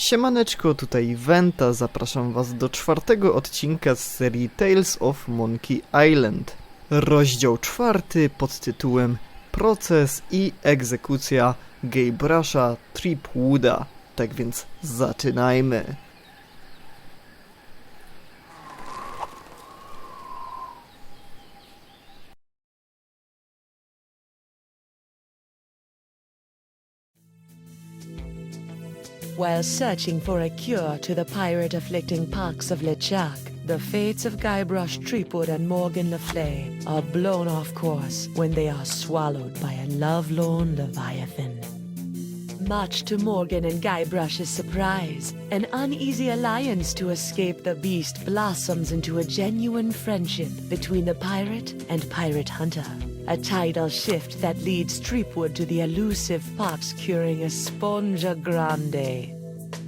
Siemaneczko, tutaj Wenta, zapraszam was do czwartego odcinka z serii Tales of Monkey Island. Rozdział czwarty pod tytułem Proces i egzekucja Guybrusha Threepwooda. Tak więc zaczynajmy. While searching for a cure to the pirate-afflicting pox of lecz, the fates of Guybrusha Threepwooda and Morgan Le Fay are blown off course when they are swallowed by a lovelorn leviathan. Much to Morgan and Guybrush's surprise, an uneasy alliance to escape the beast blossoms into a genuine friendship between the pirate and pirate hunter. A tidal shift that leads Threepwood to the elusive pox-curing Esponja Grande.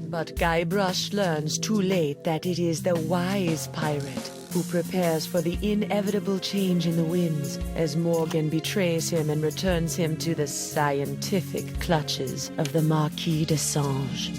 But Guybrush learns too late that it is the wise pirate who prepares for the inevitable change in the winds as Morgan betrays him and returns him to the scientific clutches of the Marquis de Sange.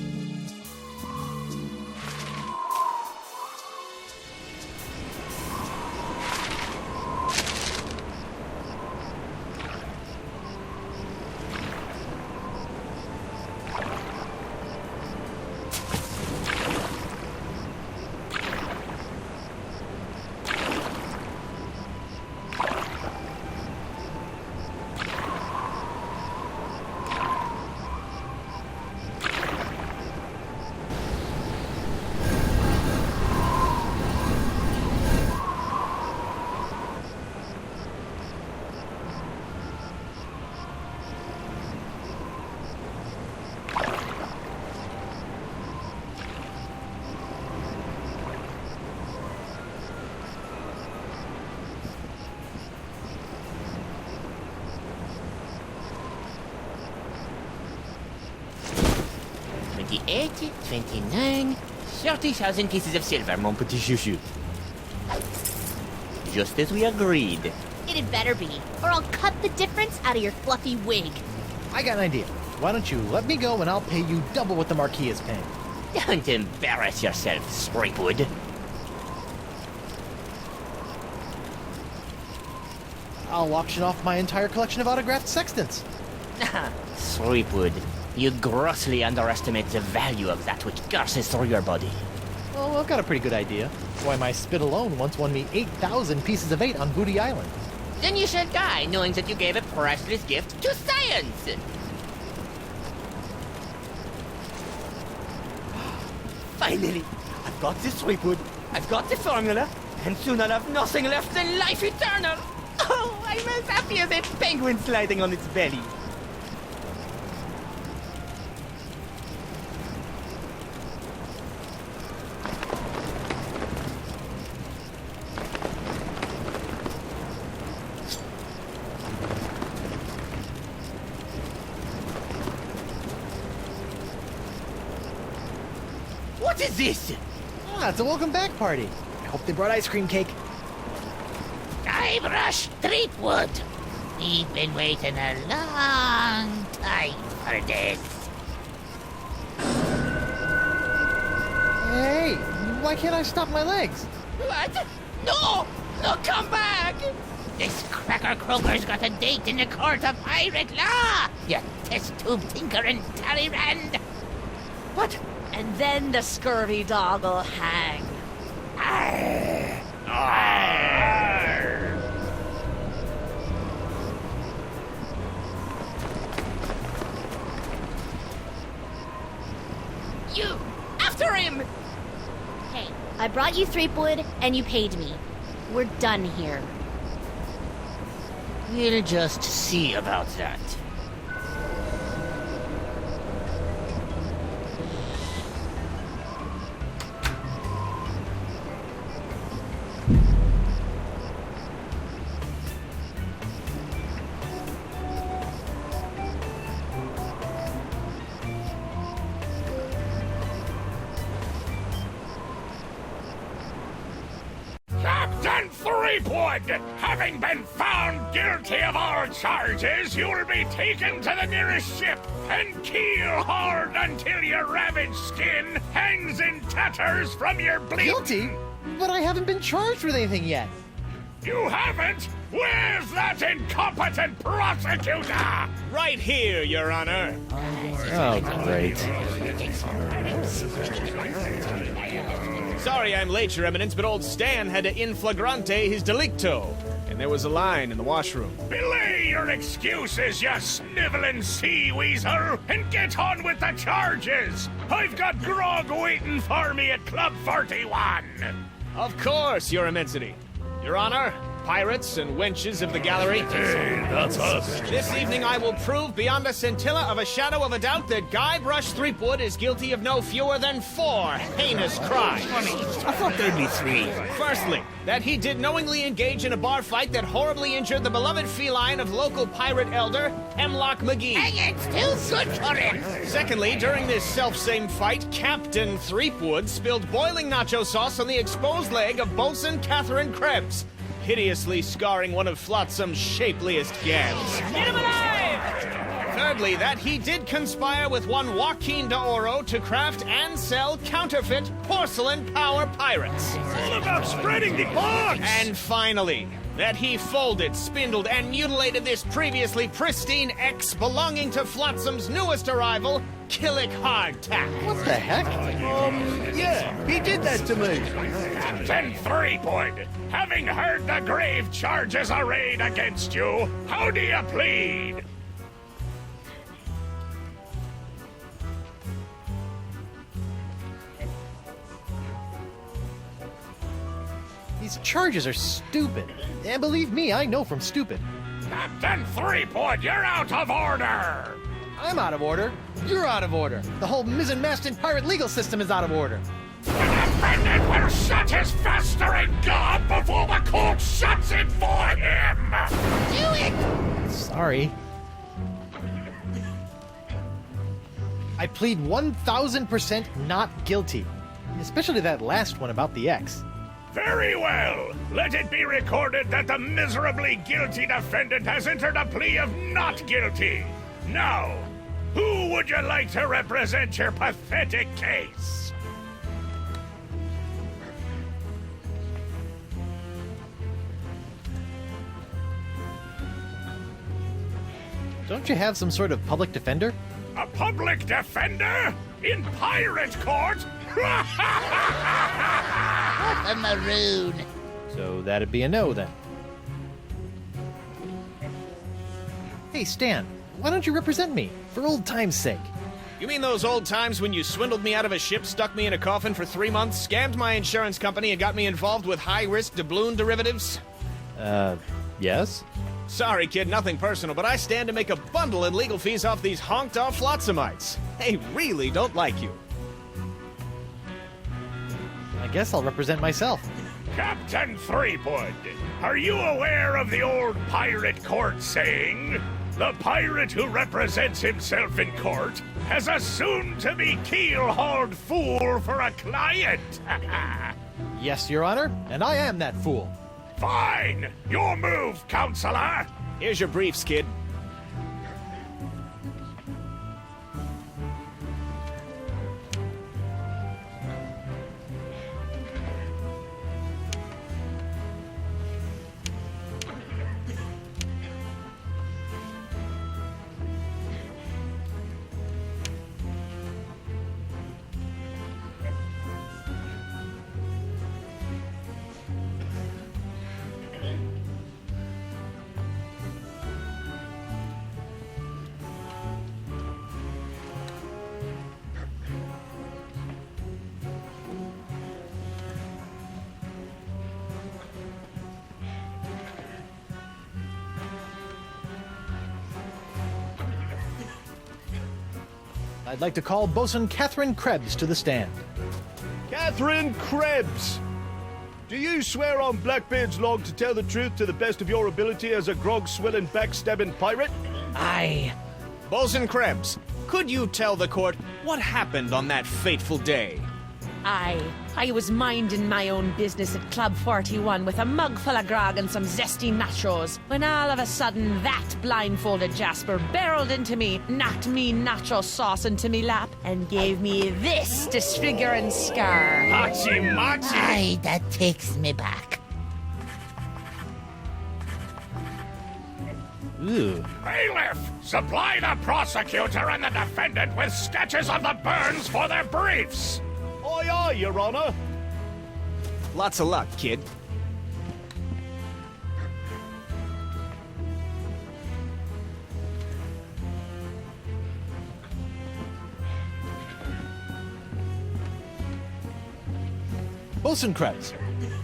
$28, $29, 30,000 pieces of silver, mon petit chouchou. Just as we agreed. It had better be, or I'll cut the difference out of your fluffy wig. I got an idea. Why don't you let me go and I'll pay you double what the Marquis is paying. Don't embarrass yourself, Threepwood. I'll auction off my entire collection of autographed sextants. Threepwood, you grossly underestimate the value of that which courses through your body. Well, I've got a pretty good idea. Why, my spit alone once won me 8,000 pieces of 8 on Booty Island. Then you shall die knowing that you gave a priceless gift to science! Finally! I've got this Threepwood, I've got the formula, and soon I'll have nothing left than life eternal! Oh, I'm as happy as a penguin sliding on its belly! What is this? Ah, it's a welcome back party. I hope they brought ice cream cake. Guybrusha Threepwood. We've been waiting a long time for this. Hey, why can't I stop my legs? What? No! No, come back! This cracker croaker's got a date in the court of pirate law! You test tube tinker and Talleyrand! What? And then the scurvy dog will hang. Arr! Arr! You! After him! Hey, I brought you Threepwood, and you paid me. We're done here. We'll just see about that. Captain Threepwood! Threepwood! Having been found guilty of all charges, you will be taken to the nearest ship and keel-hauled until your ravaged skin hangs in tatters from your bleeding. Guilty? But I haven't been charged with anything yet. You haven't? Where's that incompetent prosecutor? Right here, Your Honor. Oh, great. Sorry I'm late, Your Eminence, but old Stan had to in flagrante his delicto. And there was a line in the washroom. Belay your excuses, you sniveling sea weasel, and get on with the charges! I've got grog waiting for me at Club 41! Of course, Your Immensity. Your Honor, pirates and wenches of the gallery. Hey, that's us. This evening I will prove beyond a scintilla of a shadow of a doubt that Guybrusha Threepwooda is guilty of no fewer than 4 heinous crimes. I thought there'd be 3. Firstly, that he did knowingly engage in a bar fight that horribly injured the beloved feline of local pirate elder, Hemlock McGee. And it's still good for him. Secondly, during this self-same fight, Captain Threepwood spilled boiling nacho sauce on the exposed leg of Bosun Catherine Krebs, hideously scarring one of Flotsam's shapeliest gams. Get him alive! Thirdly, that he did conspire with one Joaquin de Oro to craft and sell counterfeit porcelain power pirates. All about spreading the bugs! And finally, that he folded, spindled, and mutilated this previously pristine ex belonging to Flotsam's newest arrival, Killick Hardtack. What the heck? Yeah, he did that to me. Captain Threepwood, having heard the grave charges arrayed against you, how do you plead? These charges are stupid. And believe me, I know from stupid. Captain Threepwood, you're out of order! I'm out of order. You're out of order. The whole mizzen-mast and pirate legal system is out of order. The defendant will shut his festering gob before the court shuts it for him! Do it! Sorry. I plead 1,000% not guilty. Especially that last one about the ex. Very well. Let it be recorded that the miserably guilty defendant has entered a plea of not guilty. Now, who would you like to represent your pathetic case? Don't you have some sort of public defender? A public defender? In pirate court? A maroon. So that'd be a no then. Hey Stan, why don't you represent me? For old time's sake. You mean those old times when you swindled me out of a ship, stuck me in a coffin for 3 months, scammed my insurance company, and got me involved with high-risk doubloon derivatives? Yes? Sorry, kid, nothing personal, but I stand to make a bundle in legal fees off these honked-off Flotsamites. They really don't like you. I guess I'll represent myself. Captain Threepwood, are you aware of the old pirate court saying, the pirate who represents himself in court has a soon-to-be keel-hauled fool for a client? Yes, Your Honor, and I am that fool. Fine! Your move, counselor! Here's your briefs, kid. I'd like to call Bosun Catherine Krebs to the stand. Catherine Krebs! Do you swear on Blackbeard's log to tell the truth to the best of your ability as a grog-swilling, backstabbing pirate? Aye. Bosun Krebs, could you tell the court what happened on that fateful day? I I was minding my own business at Club 41 with a mug full of grog and some zesty nachos, when all of a sudden that blindfolded Jasper barreled into me, knocked me nacho sauce into me lap, and gave me this disfiguring scar. Hachi-machi! Aye, that takes me back. Ew. Bailiff, supply the prosecutor and the defendant with sketches of the burns for their briefs. Aye, aye, Your Honor. Lots of luck, kid. Bosun Krebs,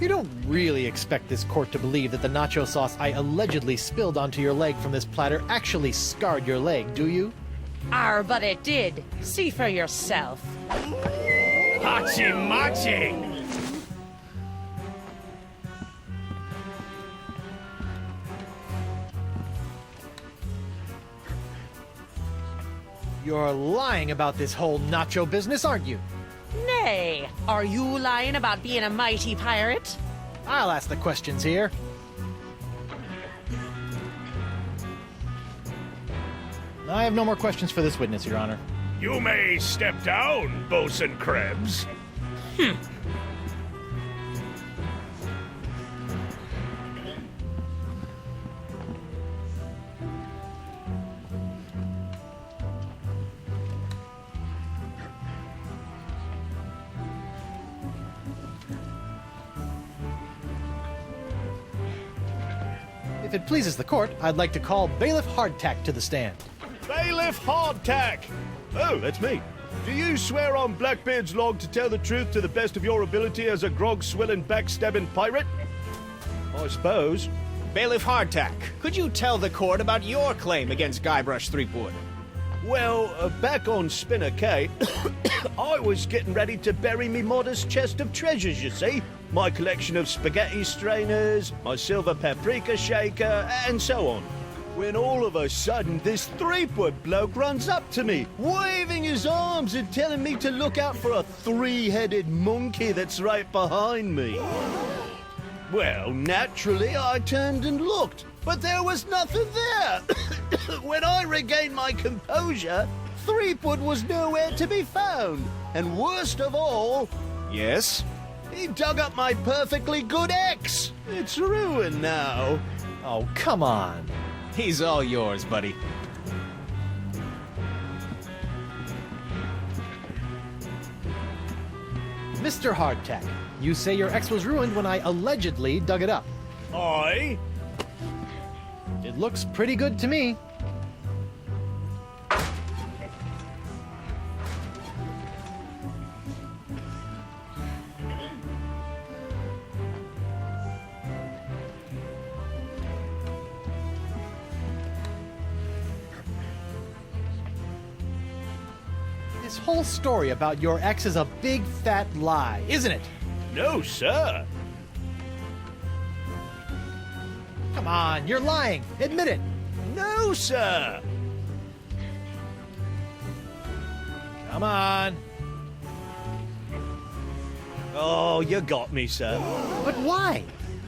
you don't really expect this court to believe that the nacho sauce I allegedly spilled onto your leg from this platter actually scarred your leg, do you? But it did. See for yourself. Hachi-machi! You're lying about this whole nacho business, aren't you? Nay, are you lying about being a mighty pirate? I'll ask the questions here. I have no more questions for this witness, Your Honor. You may step down, Bosun Krebs. If it pleases the court, I'd like to call Bailiff Hardtack to the stand. Bailiff Hardtack! Oh, that's me. Do you swear on Blackbeard's log to tell the truth to the best of your ability as a grog-swilling, backstabbing pirate? I suppose. Bailiff Hardtack, could you tell the court about your claim against Guybrusha Threepwooda? Well, back on Spinner Cay, I was getting ready to bury me modest chest of treasures, you see. My collection of spaghetti strainers, my silver paprika shaker, and so on. When all of a sudden this Threepwood bloke runs up to me, waving his arms and telling me to look out for a three-headed monkey that's right behind me. Well, naturally, I turned and looked, but there was nothing there. When I regained my composure, Threepwood was nowhere to be found. And worst of all, Yes? he dug up my perfectly good ex. It's ruined now. Oh, come on. He's all yours, buddy. Mr. Hardtack, you say your ex was ruined when I allegedly dug it up. Aye? It looks pretty good to me. This whole story about your ex is a big fat lie, isn't it? No, sir. Come on, you're lying. Admit it. No, sir. Come on. Oh, you got me, sir. But why?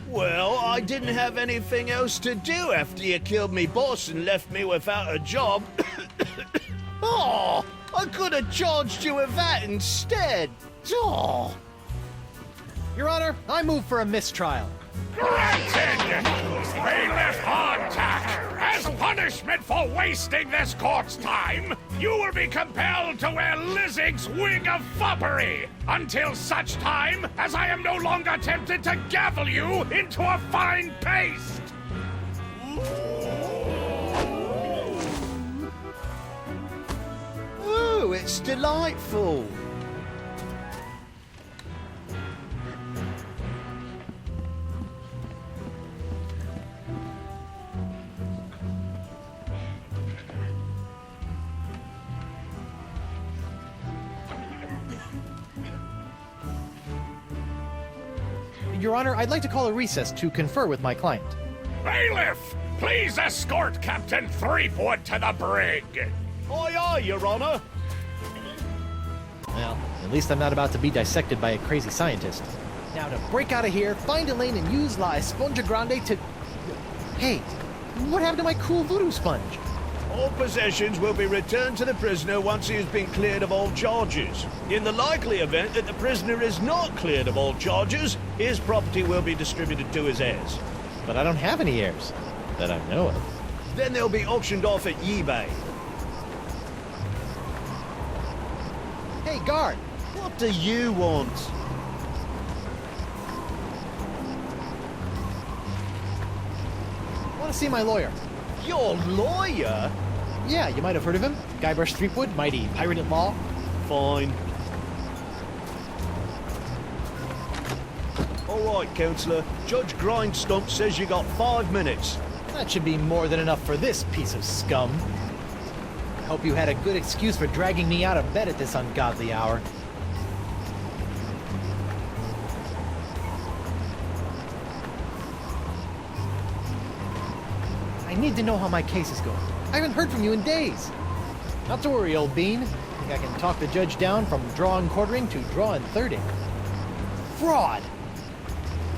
Well, I didn't have anything else to do after you killed me boss and left me without a job. Oh, I could have charged you with that instead. Oh. Your Honor, I move for a mistrial. Granted! Bailiff Hardtack, as punishment for wasting this court's time, you will be compelled to wear Lizzig's wig of foppery until such time as I am no longer tempted to gavel you into a fine paste! Ooh, it's delightful. Your Honor, I'd like to call a recess to confer with my client. Bailiff, please escort Captain Threepwood to the brig! Aye, aye, Your Honor. Well, At least I'm not about to be dissected by a crazy scientist. Now to break out of here, find Elaine and use La Esponja Grande to... Hey, what happened to my cool voodoo sponge? All possessions will be returned to the prisoner once he has been cleared of all charges. In the likely event that the prisoner is not cleared of all charges, his property will be distributed to his heirs. But I don't have any heirs. That I know of. Then they'll be auctioned off at eBay. Hey, guard! What do you want? I want to see my lawyer. Your lawyer? Yeah, you might have heard of him. Guybrusha Threepwooda, mighty pirate at law. Fine. All right, Counselor. Judge Grindstump says you got 5 minutes. That should be more than enough for this piece of scum. I hope you had a good excuse for dragging me out of bed at this ungodly hour. I need to know how my case is going. I haven't heard from you in days. Not to worry, old bean. I think I can talk the judge down from draw and quartering to draw and thirding. Fraud!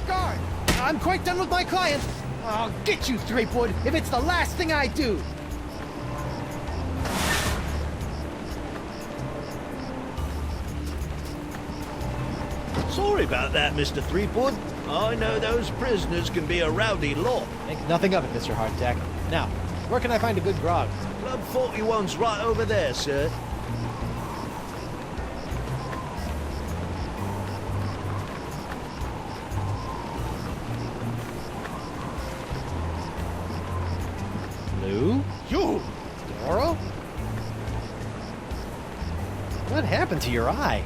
Guard! I'm quite done with my client. I'll get you, Threepwood, if it's the last thing I do. Sorry about that, Mr. Threepwood. I know those prisoners can be a rowdy lot. Think nothing of it, Mr. Hardtack. Now, where can I find a good grog? Club 41's right over there, sir. Lou? You! Doro? What happened to your eye?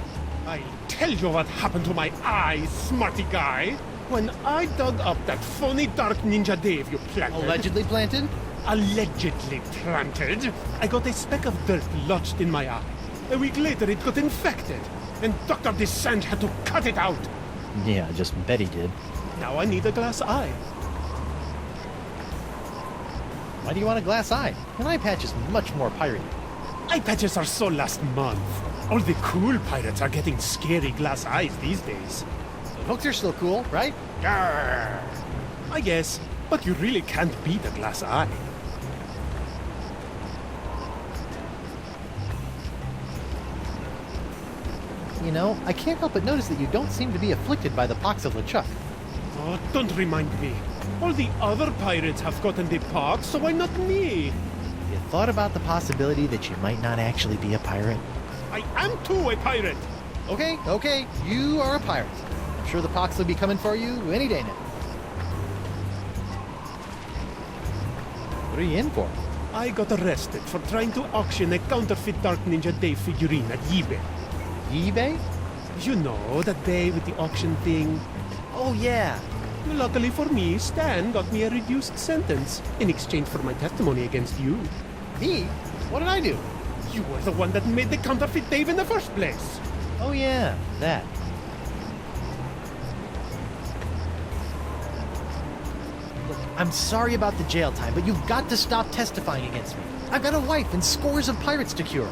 I'll tell you what happened to my eye, smarty guy. When I dug up that phony dark ninja Dave you planted... Allegedly planted? Allegedly planted, I got a speck of dirt lodged in my eye. A week later it got infected, and Dr. Descent had to cut it out. Yeah, just bet he did. Now I need a glass eye. Why do you want a glass eye? An eye patch is much more piratey. Eye patches are so last month. All the cool pirates are getting scary glass eyes these days. Hooks are still cool, right? Grrr. I guess, but you really can't beat a glass eye. You know, I can't help but notice that you don't seem to be afflicted by the pox of LeChuck. Oh, don't remind me. All the other pirates have gotten the pox, so why not me? You thought about the possibility that you might not actually be a pirate? I am too a pirate. Okay, you are a pirate. I'm sure the pox will be coming for you any day now. What are you in for? I got arrested for trying to auction a counterfeit Dark Ninja Dave figurine at eBay. eBay? You know, that day with the auction thing. Oh, yeah. Luckily for me, Stan got me a reduced sentence in exchange for my testimony against you. Me? What did I do? You were the one that made the counterfeit Dave in the first place. Oh, yeah, that. Look, I'm sorry about the jail time, but you've got to stop testifying against me. I've got a wife and scores of pirates to cure.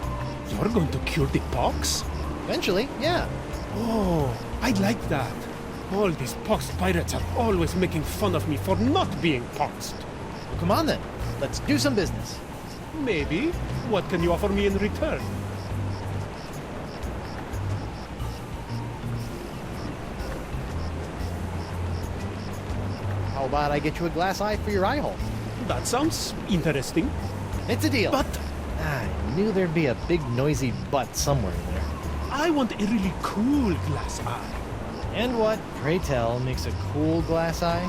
You're going to cure the pox? Eventually, yeah. Oh, I like that. All these poxed pirates are always making fun of me for not being poxed. Well, come on then. Let's do some business. Maybe. What can you offer me in return? How about I get you a glass eye for your eye hole? That sounds interesting. It's a deal. But I knew there'd be a big noisy butt somewhere in there. I want a really cool glass eye. And what, pray tell, makes a cool glass eye?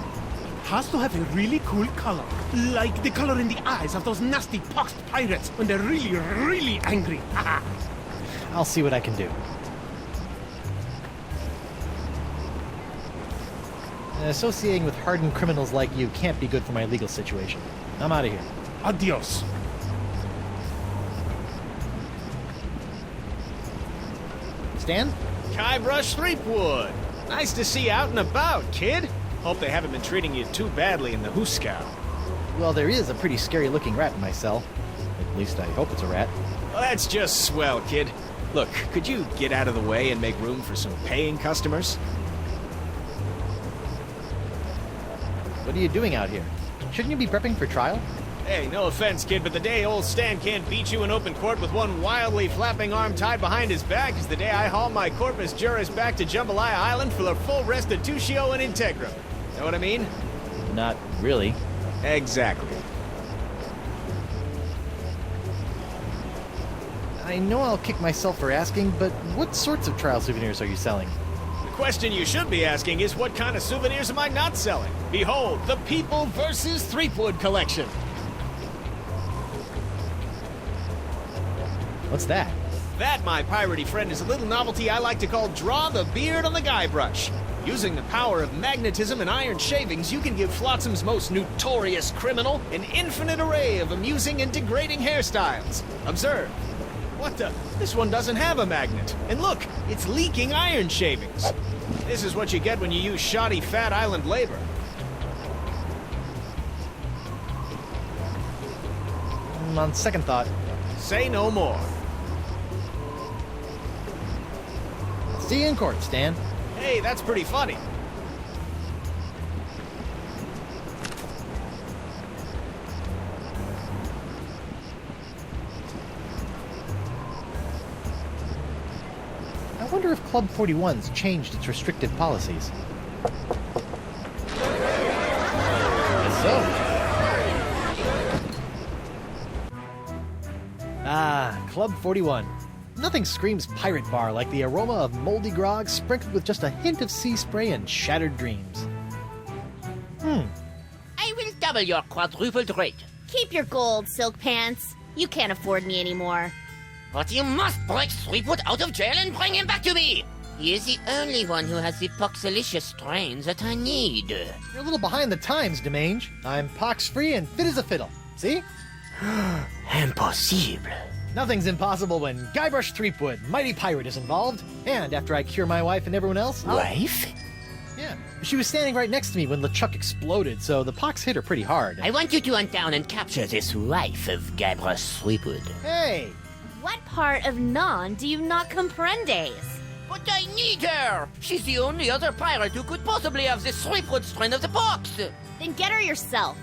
Has to have a really cool color. Like the color in the eyes of those nasty poxed pirates when they're really, really angry. I'll see what I can do. Associating with hardened criminals like you can't be good for my legal situation. I'm out of here. Adios. Stan? Guybrusha Threepwooda. Nice to see you out and about, kid. Hope they haven't been treating you too badly in the Hooskow. Well, there is a pretty scary-looking rat in my cell. At least I hope it's a rat. Well, that's just swell, kid. Look, could you get out of the way and make room for some paying customers? What are you doing out here? Shouldn't you be prepping for trial? Hey, no offense, kid, but the day old Stan can't beat you in open court with one wildly flapping arm tied behind his back is the day I haul my corpus juris back to Jambalaya Island for the full restitutio and integrum. Know what I mean? Not really. Exactly. I know I'll kick myself for asking, but what sorts of trial souvenirs are you selling? The question you should be asking is what kind of souvenirs am I not selling? Behold, the People vs. Threepwood collection. What's that? That, my piratey friend, is a little novelty I like to call Draw the Beard on the Guybrush. Using the power of magnetism and iron shavings, you can give Flotsam's most notorious criminal an infinite array of amusing and degrading hairstyles. Observe. What the? This one doesn't have a magnet. And look, it's leaking iron shavings. This is what you get when you use shoddy fat island labor. On second thought, Say no more. see you in court, Stan. Hey, that's pretty funny. I wonder if Club 41's changed its restrictive policies. So. Ah, Club 41. Nothing screams pirate bar like the aroma of moldy grog sprinkled with just a hint of sea spray and shattered dreams. I will double your quadrupled rate. Keep your gold, Silk Pants. You can't afford me anymore. But you must break Threepwood out of jail and bring him back to me. He is the only one who has the poxelicious strains that I need. You're a little behind the times, Demange. I'm pox-free and fit as a fiddle. See? Impossible. Nothing's impossible when Guybrusha Threepwooda, mighty pirate, is involved. And after I cure my wife and everyone else, Wife? Yeah. She was standing right next to me when LeChuck exploded, so the pox hit her pretty hard. I want you to hunt down and capture this wife of Guybrusha Threepwood. Hey! What part of non do you not comprendes? But I need her! She's the only other pirate who could possibly have the Threepwood strain of the pox! Then get her yourself.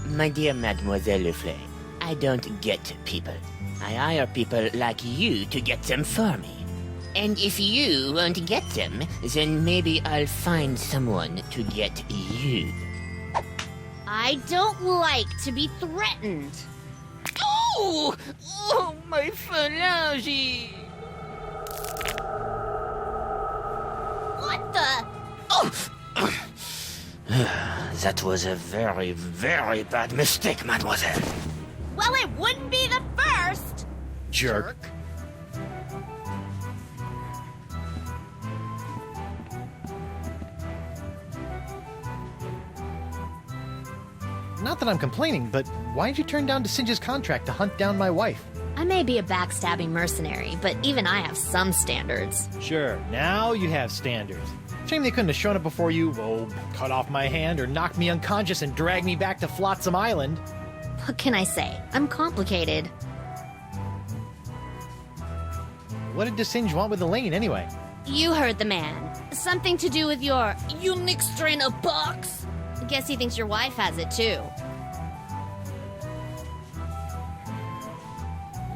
My dear Mademoiselle Leflay, I don't get people. I hire people like you to get them for me. And if you won't get them, then maybe I'll find someone to get you. I don't like to be threatened. Oh! Oh, my phalange! What the? Oh! That was a very, very bad mistake, mademoiselle. Well, it wouldn't be the first. Jerk. Not that I'm complaining, but why'd you turn down Singe's contract to hunt down my wife? I may be a backstabbing mercenary, but even I have some standards. Sure, now you have standards. Shame they couldn't have shown up before you, cut off my hand or knock me unconscious and drag me back to Flotsam Island. What can I say? I'm complicated. What did DeSinge want with Elaine, anyway? You heard the man. Something to do with your unique strain of pox. Guess he thinks your wife has it, too.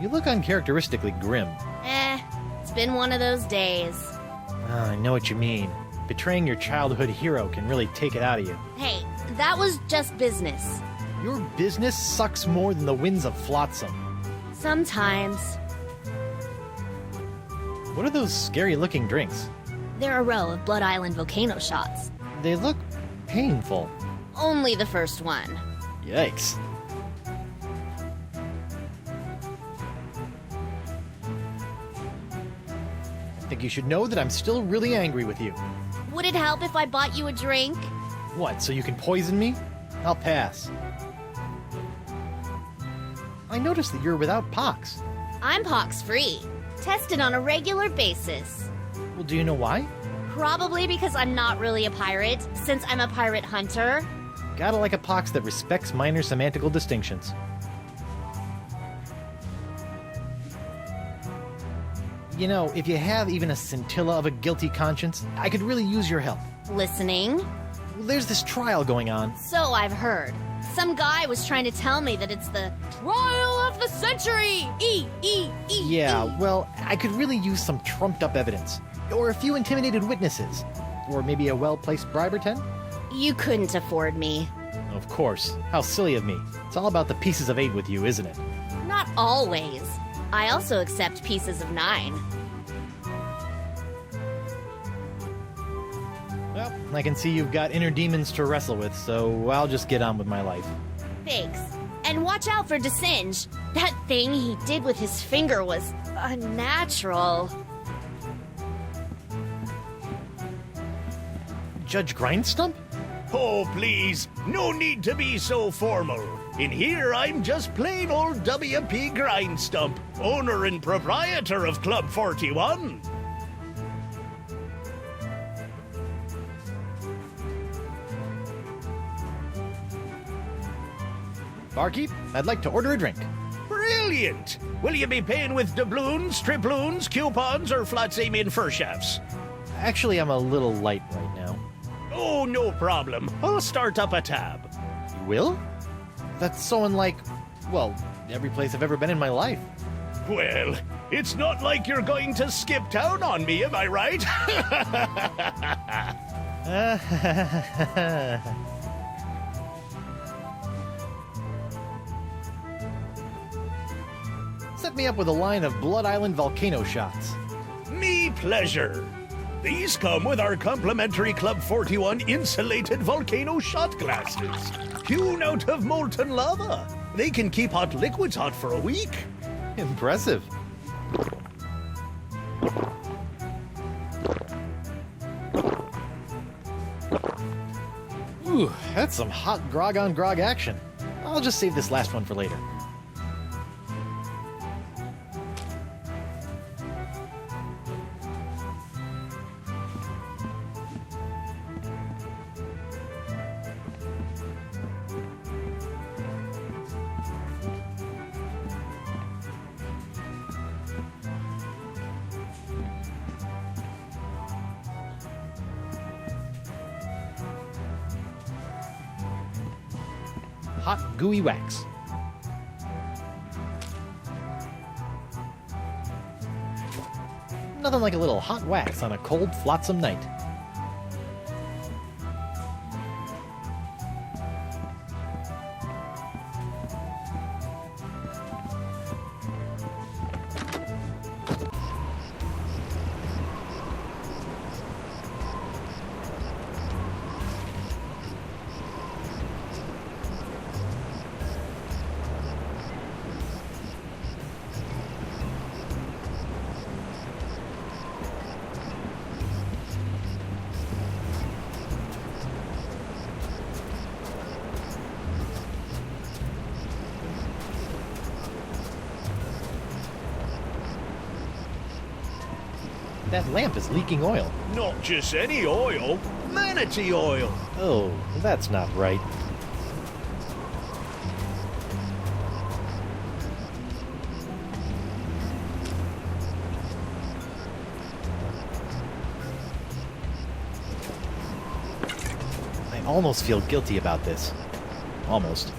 You look uncharacteristically grim. It's been one of those days. I know what you mean. Betraying your childhood hero can really take it out of you. Hey, that was just business. Your business sucks more than the winds of Flotsam. Sometimes. What are those scary-looking drinks? They're a row of Blood Island volcano shots. They look painful. Only the first one. Yikes. I think you should know that I'm still really angry with you. Would it help if I bought you a drink? What, so you can poison me? I'll pass. I noticed that you're without pox. I'm pox-free. Tested on a regular basis. Well, do you know why? Probably because I'm not really a pirate, since I'm a pirate hunter. Gotta like a pox that respects minor semantical distinctions. You know, if you have even a scintilla of a guilty conscience, I could really use your help. Listening? There's this trial going on. So I've heard. Some guy was trying to tell me that it's the trial of the century! Yeah, well, I could really use some trumped-up evidence. Or a few intimidated witnesses. Or maybe a well-placed bribe or 10? You couldn't afford me. Of course. How silly of me. It's all about the pieces of 8 with you, isn't it? Not always. I also accept pieces of 9. Well, I can see you've got inner demons to wrestle with, so I'll just get on with my life. Thanks. And watch out for DeSinge. That thing he did with his finger was unnatural. Judge Grindstump? Oh, please, no need to be so formal. In here, I'm just plain old W.P. Grindstump, owner and proprietor of Club 41. Barkeep, I'd like to order a drink. Brilliant! Will you be paying with doubloons, triploons, coupons, or flats aiming fur shafts? Actually, I'm a little light right now. Oh, no problem. I'll start up a tab. You will? That's so unlike, well, every place I've ever been in my life. Well, it's not like you're going to skip town on me, am I right? Set me up with a line of Blood Island volcano shots. Me pleasure. These come with our complimentary Club 41 insulated volcano shot glasses. Hewn out of molten lava. They can keep hot liquids hot for a week. Impressive. Ooh, that's some hot grog on grog action. I'll just save this last one for later. Hot, gooey wax. Nothing like a little hot wax on a cold, flotsam night. That lamp is leaking oil. Not just any oil, manatee oil. Oh, that's not right. I almost feel guilty about this. Almost.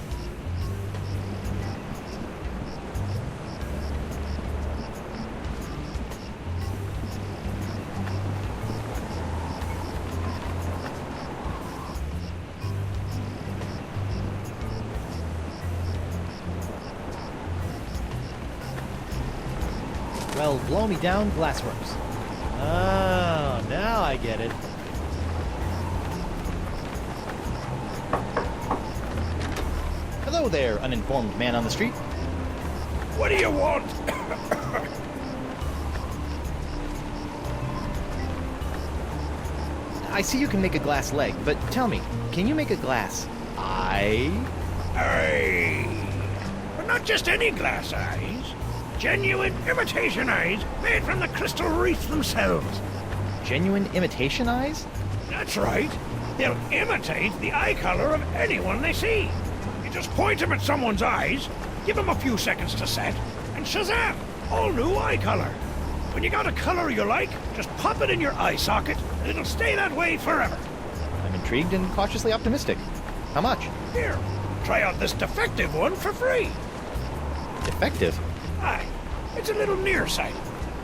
Well, blow me down, glassworks. Ah, now I get it. Hello there, uninformed man on the street. What do you want? I see you can make a glass leg, but tell me, can you make a glass eye? Aye. But not just any glass eyes. Genuine imitation eyes made from the crystal reefs themselves. Genuine imitation eyes? That's right. They'll imitate the eye color of anyone they see. You just point them at someone's eyes, give them a few seconds to set, and shazam! All new eye color. When you got a color you like, just pop it in your eye socket, and it'll stay that way forever. I'm intrigued and cautiously optimistic. How much? Here, try out this defective one for free. Defective? Aye, it's a little nearsighted,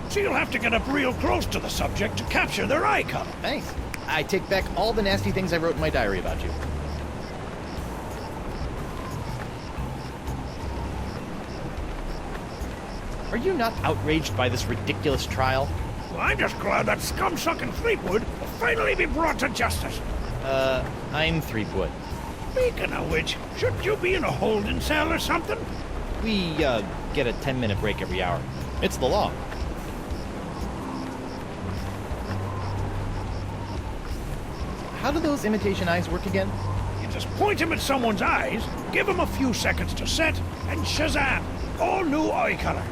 so you'll have to get up real close to the subject to capture their eye color. Thanks. I take back all the nasty things I wrote in my diary about you. Are you not outraged by this ridiculous trial? Well, I'm just glad that scum-sucking Threepwood will finally be brought to justice. I'm Threepwood. Speaking of which, shouldn't you be in a holding cell or something? We, get a 10-minute break every hour. It's the law. How do those imitation eyes work again? You just point him at someone's eyes, give him a few seconds to set, and shazam! All new eye color.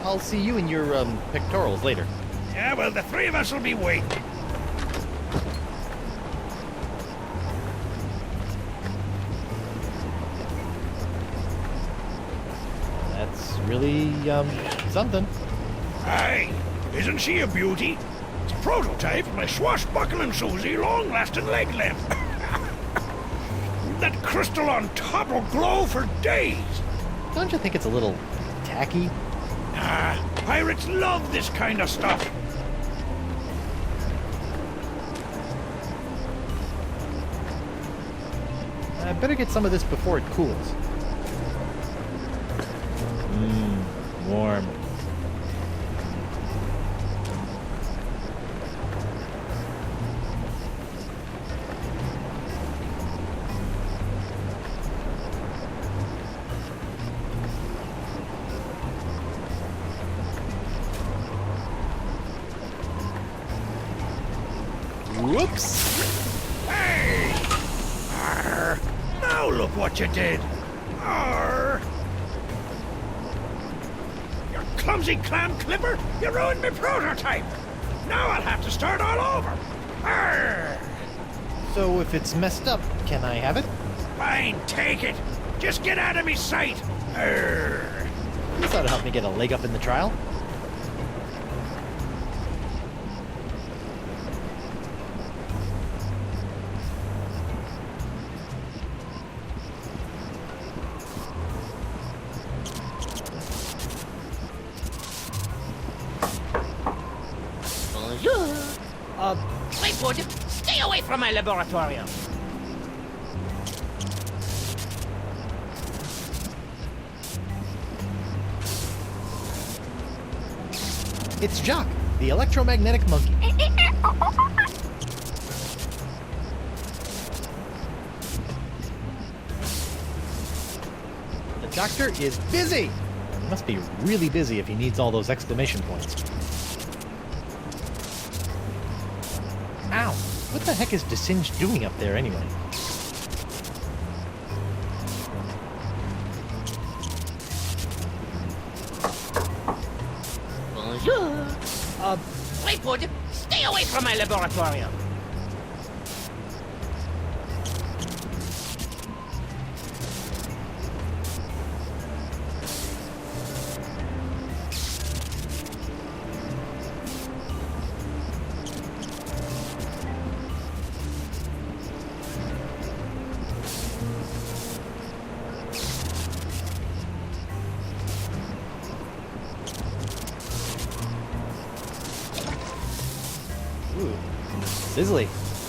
I'll see you in your, pectorals later. Yeah, well, the three of us will be waiting. That's really, something. Aye, isn't she a beauty? It's a prototype of my swashbuckling Susie long-lasting leg length. That crystal on top will glow for days. Don't you think it's a little tacky? Nah, pirates love this kind of stuff. I better get some of this before it cools. Warm. Whoops! Hey! Arr! Now look what you did! Arr! You clumsy clam clipper! You ruined my prototype! Now I'll have to start all over! Arr! So if it's messed up, can I have it? Fine, take it! Just get out of me sight! Arr! This ought to help me get a leg up in the trial. Threepwood, stay away from my laboratorium. It's Jock, the electromagnetic monkey. The doctor is busy! He must be really busy if he needs all those exclamation points. Ow! What the heck is DeSinge doing up there anyway? Bonjour. Threepwood, stay away from my laboratorium. Ooh, sizzly.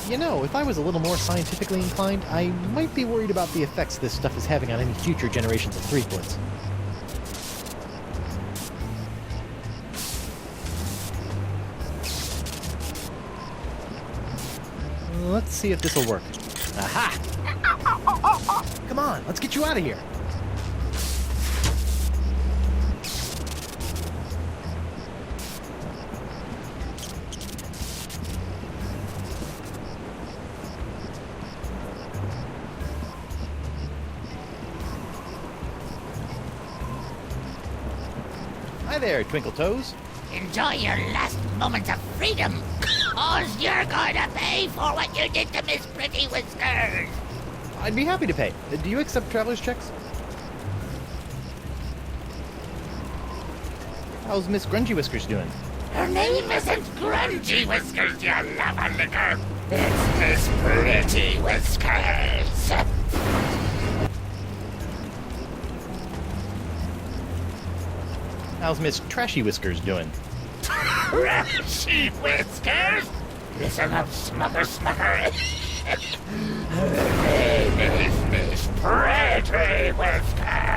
You know, if I was a little more scientifically inclined, I might be worried about the effects this stuff is having on any future generations of Threepwoods. Let's see if this'll work. Aha! Come on, let's get you out of here. Hi there, Twinkle Toes. Enjoy your last moments of freedom, cause you're going to pay for what you did to Miss Pretty Whiskers. I'd be happy to pay. Do you accept traveler's checks? How's Miss Grungy Whiskers doing? Her name isn't Grungy Whiskers, you lava licker. It's Miss Pretty Whiskers. How's Miss Trashy Whiskers doing? Trashy Whiskers? Listen up, Smucker. Her name is Miss Pretty Whiskers.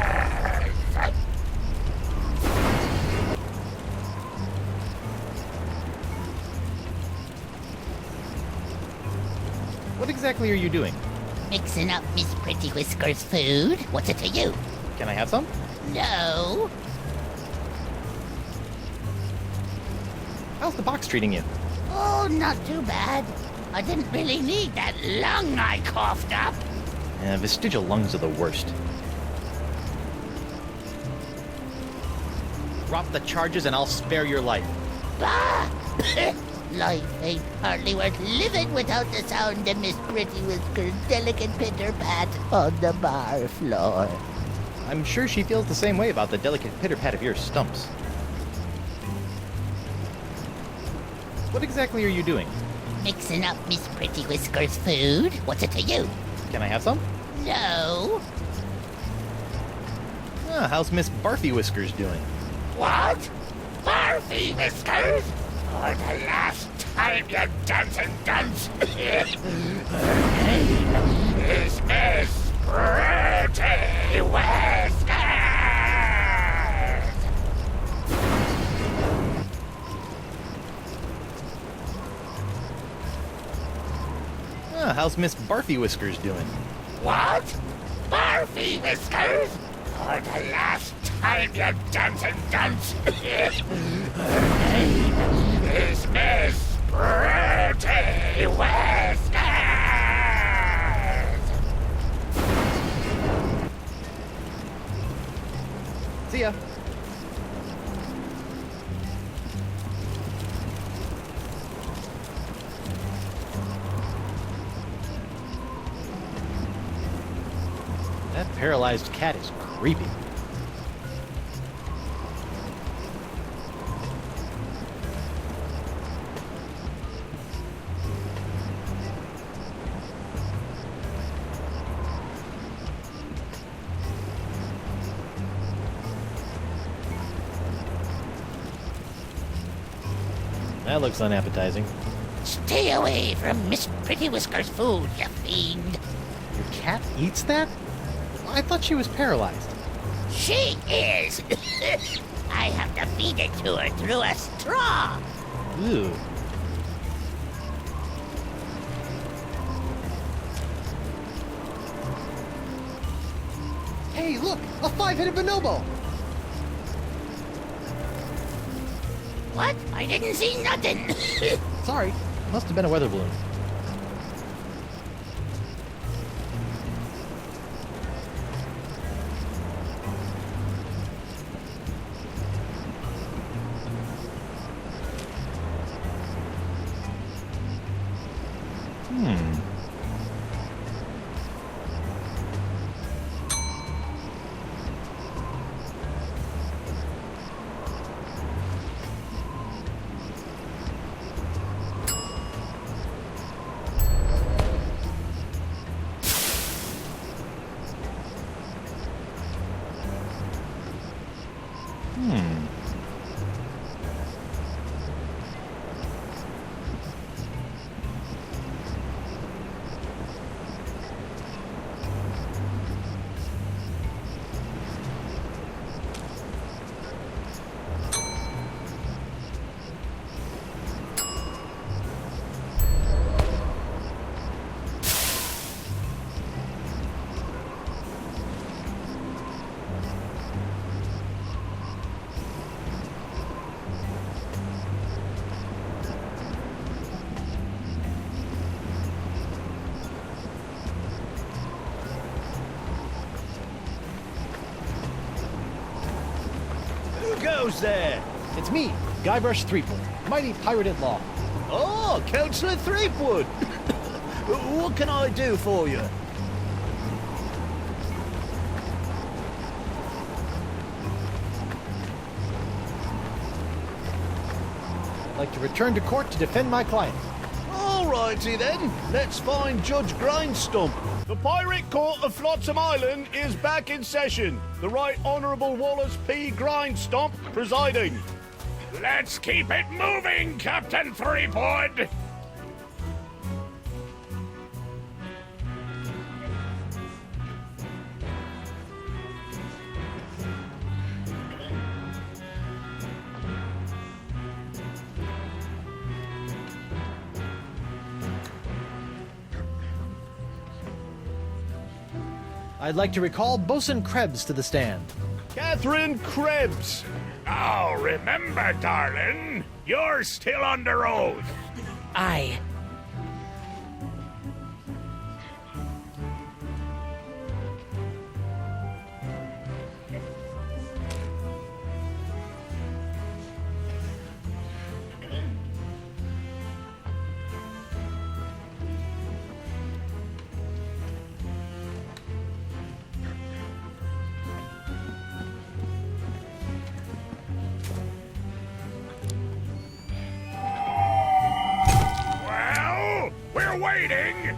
What exactly are you doing? Mixing up Miss Pretty Whiskers' food. What's it to you? Can I have some? No. How's the box treating you? Oh, not too bad. I didn't really need that lung I coughed up. Vestigial lungs are the worst. Drop the charges and I'll spare your life. Bah! Life ain't hardly worth living without the sound of Miss Pretty Whiskers' delicate pitter-pat on the bar floor. I'm sure she feels the same way about the delicate pitter-pat of your stumps. What exactly are you doing? Mixing up Miss Pretty Whiskers' food. What's it to you? Can I have some? No. How's Miss Barfy Whiskers doing? What? Barfy Whiskers? For the last time, you dancing dunce. Her name is Miss Pretty Whiskers. How's Miss Barfy Whiskers doing? What? Barfy Whiskers? For the last time, you dancing dunce. Her name is Miss Pretty Whiskers. See ya. That paralyzed cat is creepy. That looks unappetizing. Stay away from Miss Pretty Whiskers' food, you fiend. Your cat eats that? I thought she was paralyzed. She is. I have to feed it to her through a straw. Ew. Hey, look! A five-headed bonobo! What? I didn't see nothing. Sorry, must have been a weather balloon. Goes there? It's me, Guybrusha Threepwooda, mighty pirate at law. Oh, Councillor Threepwood. What can I do for you? like to return to court to defend my client. Alrighty then, let's find Judge Grindstump. The Pirate Court of Flotsam Island is back in session. The Right Honourable Wallace P. Grindstump presiding. Let's keep it moving, Captain Threepwood! I'd like to recall Bosun Krebs to the stand. Catherine Krebs. Now remember, darling, you're still under oath. Aye. Well, we're waiting.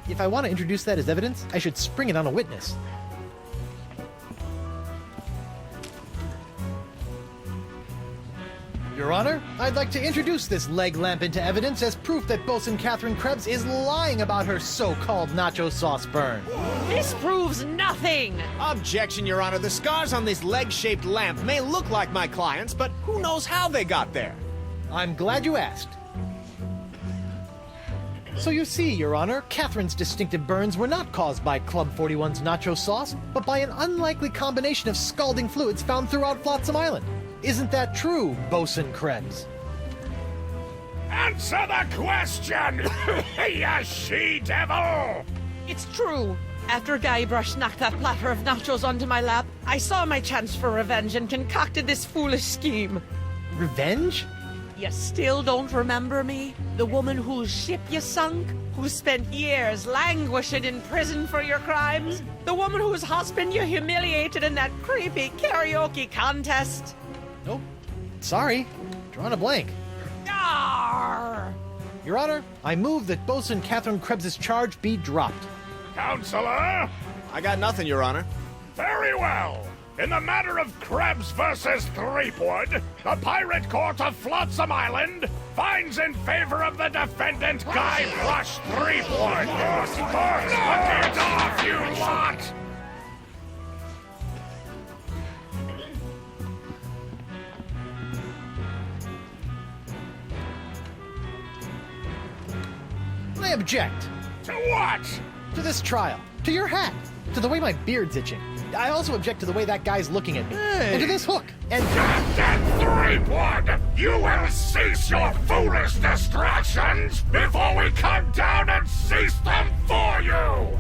If I want to introduce that as evidence, I should spring it on a witness. Your Honor, I'd like to introduce this leg lamp into evidence as proof that Bosun Catherine Krebs is lying about her so-called nacho sauce burn. This proves nothing! Objection, Your Honor. The scars on this leg-shaped lamp may look like my client's, but who knows how they got there? I'm glad you asked. So you see, Your Honor, Catherine's distinctive burns were not caused by Club 41's nacho sauce, but by an unlikely combination of scalding fluids found throughout Flotsam Island. Isn't that true, Bosun Krebs? Answer the question, you she-devil! It's true. After Guybrush knocked that platter of nachos onto my lap, I saw my chance for revenge and concocted this foolish scheme. Revenge? You still don't remember me? The woman whose ship you sunk? Who spent years languishing in prison for your crimes? The woman whose husband you humiliated in that creepy karaoke contest? Nope. Sorry. Drawing a blank. Arr! Your Honor, I move that Bosun Catherine Krebs' charge be dropped. Counselor? I got nothing, Your Honor. Very well. In the matter of Krebs versus Threepwood, the Pirate Court of Flotsam Island finds in favor of the defendant Guybrusha Threepwooda. Knock it off, you lot! I object. To what? To this trial. To your hat. To the way my beard's itching. I also object to the way that guy's looking at me. And to this hook. And... Captain Threepwood, you will cease your foolish distractions before we come down and cease them for you!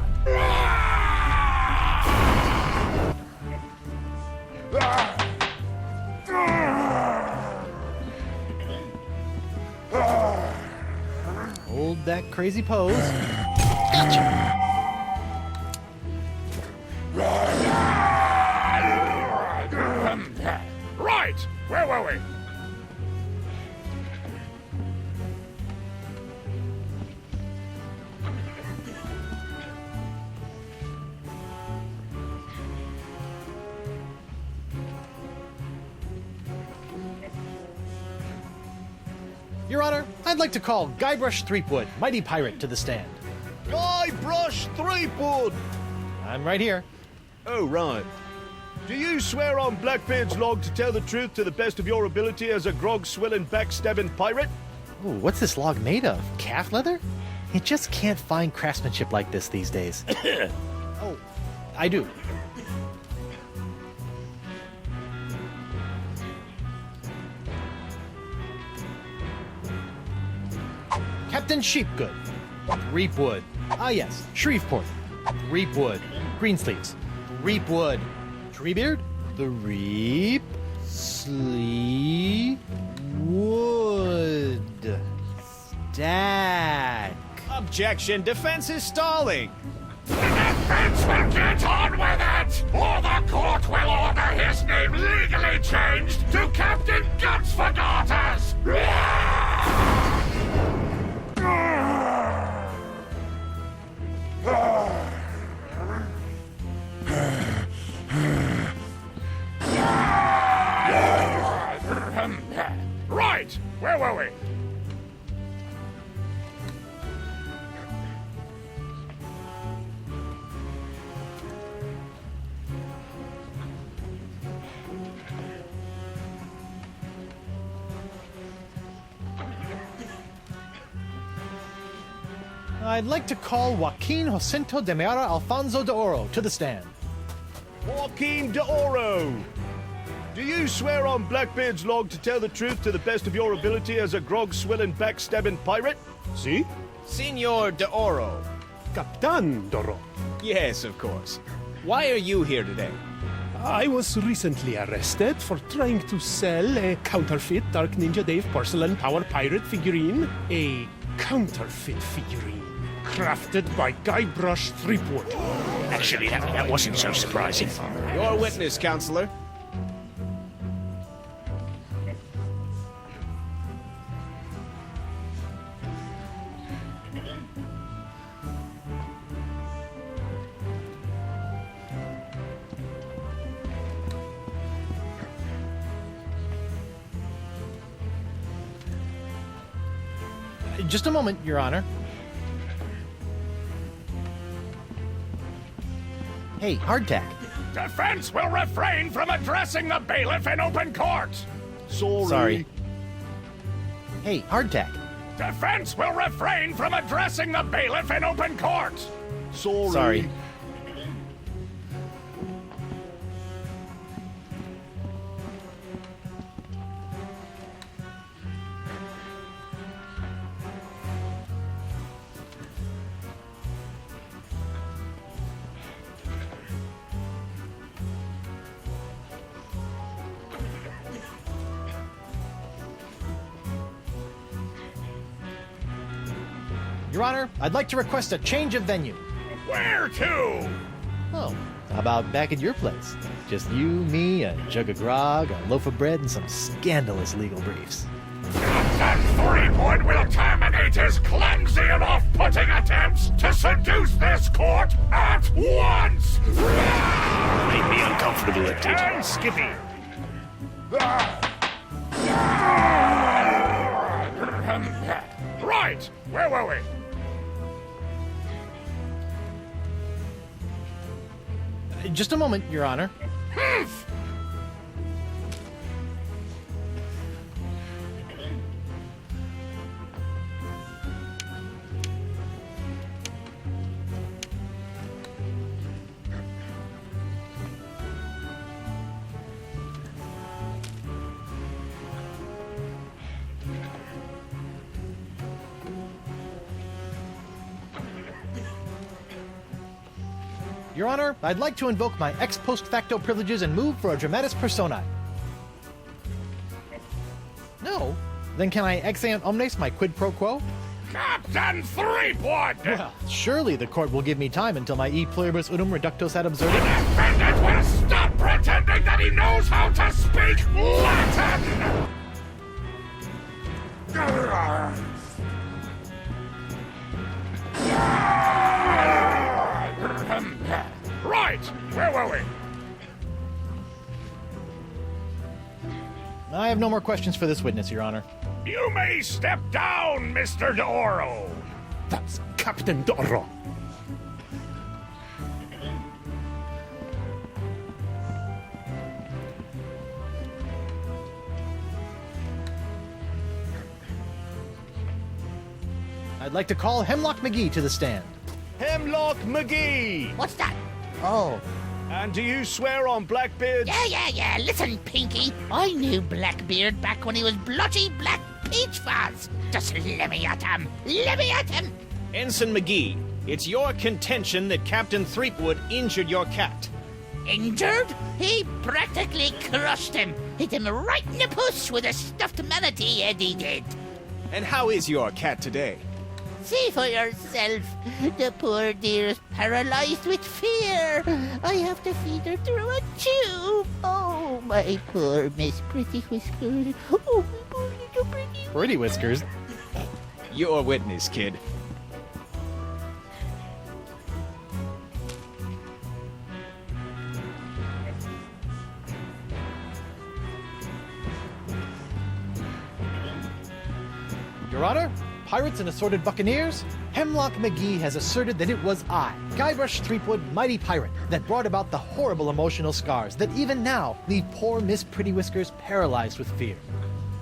Hold that crazy pose. Gotcha! Right! Where were we? Your Honor, I'd like to call Guybrusha Threepwooda, mighty pirate, to the stand. Guybrusha Threepwood! I'm right here. Oh, right. Do you swear on Blackbeard's log to tell the truth to the best of your ability as a grog-swilling, backstabbing pirate? Ooh, what's this log made of? Calf leather? You just can't find craftsmanship like this these days. Oh, I do. Captain Sheepgood. Threepwood. Ah, yes. Shreveport. Threepwood. Greensleeves. Threepwood. Treebeard? Threep, sleep, wood, stack. Objection, defense is stalling. The defense will get on with it, or the court will order his name legally changed to Captain Guts for Garters! Right, where were we? I'd like to call Joaquin Jacinto de Meara Alfonso de Oro to the stand. Joaquin de Oro! Do you swear on Blackbeard's log to tell the truth to the best of your ability as a grog-swilling, backstabbing pirate? See? Senor de Oro. Captain Doro. Yes, of course. Why are you here today? I was recently arrested for trying to sell a counterfeit Dark Ninja Dave porcelain power pirate figurine. A counterfeit figurine crafted by Guybrusha Threepwooda. Actually, that wasn't so surprising. Your witness, counselor. Just a moment, Your Honor. Hey, hardtack. Defense will refrain from addressing the bailiff in open court. Sorry. Hey, hardtack. Defense will refrain from addressing the bailiff in open court. Sorry. Your Honor, I'd like to request a change of venue. Where to? Oh, how about back at your place? Just you, me, a jug of grog, a loaf of bread, and some scandalous legal briefs. Captain Threepwood will terminate his clumsy and off-putting attempts to seduce this court at once! Made me uncomfortable at times. And Skippy! Right, where were we? Just a moment, Your Honor. Your Honor, I'd like to invoke my ex post facto privileges and move for a dramatis personae. No? Then can I ex ante omnes my quid pro quo? Captain Threepwood! Well, surely the court will give me time until my e pluribus unum reductos ad absurdum. The defendant will stop pretending that he knows how to speak Latin! Right, where were we? I have no more questions for this witness, Your Honor. You may step down, Mr. D'Oro. That's Captain Doro. I'd like to call Hemlock McGee to the stand. Hemlock McGee! What's that? Oh. And do you swear on Blackbeard's... Yeah. Listen, Pinky. I knew Blackbeard back when he was blotchy black peach fuzz. Just let me at him. Ensign McGee, it's your contention that Captain Threepwood injured your cat. Injured? He practically crushed him. Hit him right in the puss with a stuffed manatee, Eddie did. And how is your cat today? See for yourself. The poor dear is paralyzed with fear. I have to feed her through a tube. Oh, my poor Miss Pretty Whiskers. Oh, my poor little Pretty Pretty Whiskers? Your witness, kid. Your Honor, pirates and assorted buccaneers, Hemlock McGee has asserted that it was I, Guybrusha Threepwooda, mighty pirate, that brought about the horrible emotional scars that even now leave poor Miss Pretty Whiskers paralyzed with fear.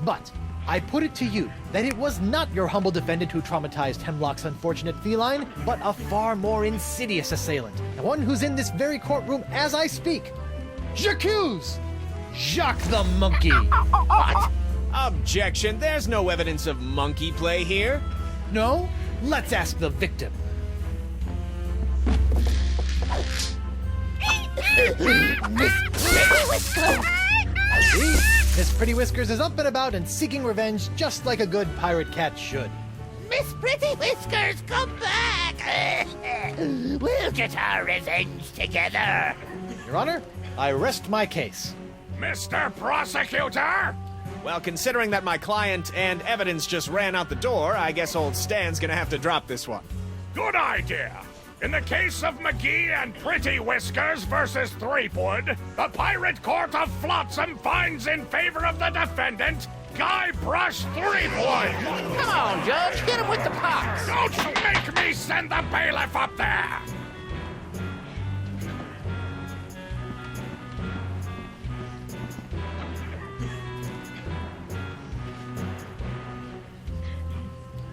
But I put it to you that it was not your humble defendant who traumatized Hemlock's unfortunate feline, but a far more insidious assailant, and one who's in this very courtroom as I speak. J'accuse Jacques the Monkey. What? Objection, there's no evidence of monkey play here. No? Let's ask the victim. Miss Pretty Whiskers! See? Miss Pretty Whiskers is up and about and seeking revenge just like a good pirate cat should. Miss Pretty Whiskers, come back! We'll get our revenge together. Your Honor, I rest my case. Mr. Prosecutor! Well, considering that my client and evidence just ran out the door, I guess old Stan's gonna have to drop this one. Good idea. In the case of McGee and Pretty Whiskers versus Threepwood, the Pirate Court of Flotsam finds in favor of the defendant, Guybrusha Threepwooda. Come on, Judge, hit him with the pox. Don't make me send the bailiff up there!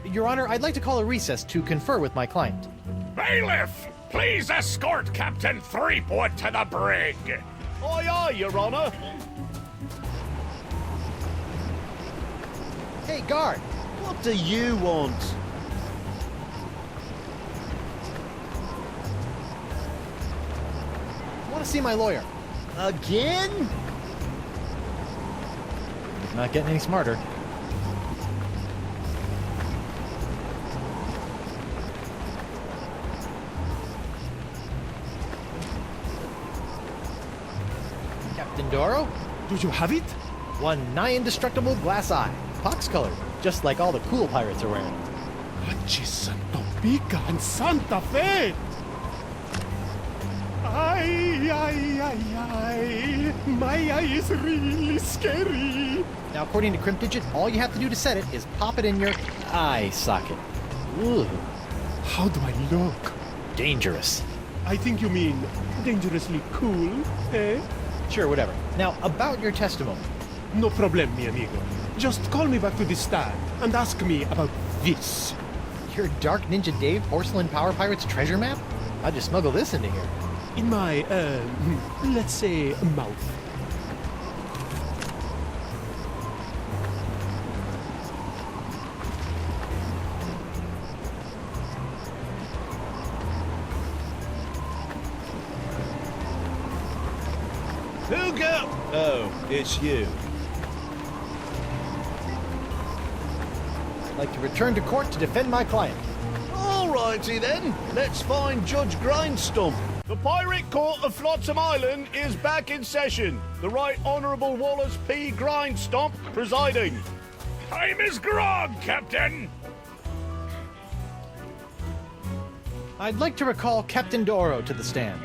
Your Honor, I'd like to call a recess to confer with my client. Bailiff, please escort Captain Threepwood to the brig. Aye, aye, Your Honor. Hey, guard! What do you want? I want to see my lawyer. Again? He's not getting any smarter. Captain Doro? Do you have it? One nigh indestructible glass eye, pox colored, just like all the cool pirates are wearing. Achis Santo Pica and Santa Fe! Ay, ay, ay, ay. My eye is really scary. Now, according to Cryptdigit, all you have to do to set it is pop it in your eye socket. Ooh, How do I look? dangerous. I think you mean dangerously cool, eh? Sure, whatever. Now, about your testimony. No problem, mi amigo. Just call me back to the stand and ask me about this. Your Dark Ninja Dave Porcelain Power Pirates treasure map? How'd you smuggle this into here? In my, let's say, mouth. Who go? Oh, it's you. I'd like to return to court to defend my client. Alrighty then, let's find Judge Grindstump. The Pirate Court of Flotsam Island is back in session. The Right Honourable Wallace P. Grindstump presiding. Time is grog, Captain. I'd like to recall Captain Doro to the stand.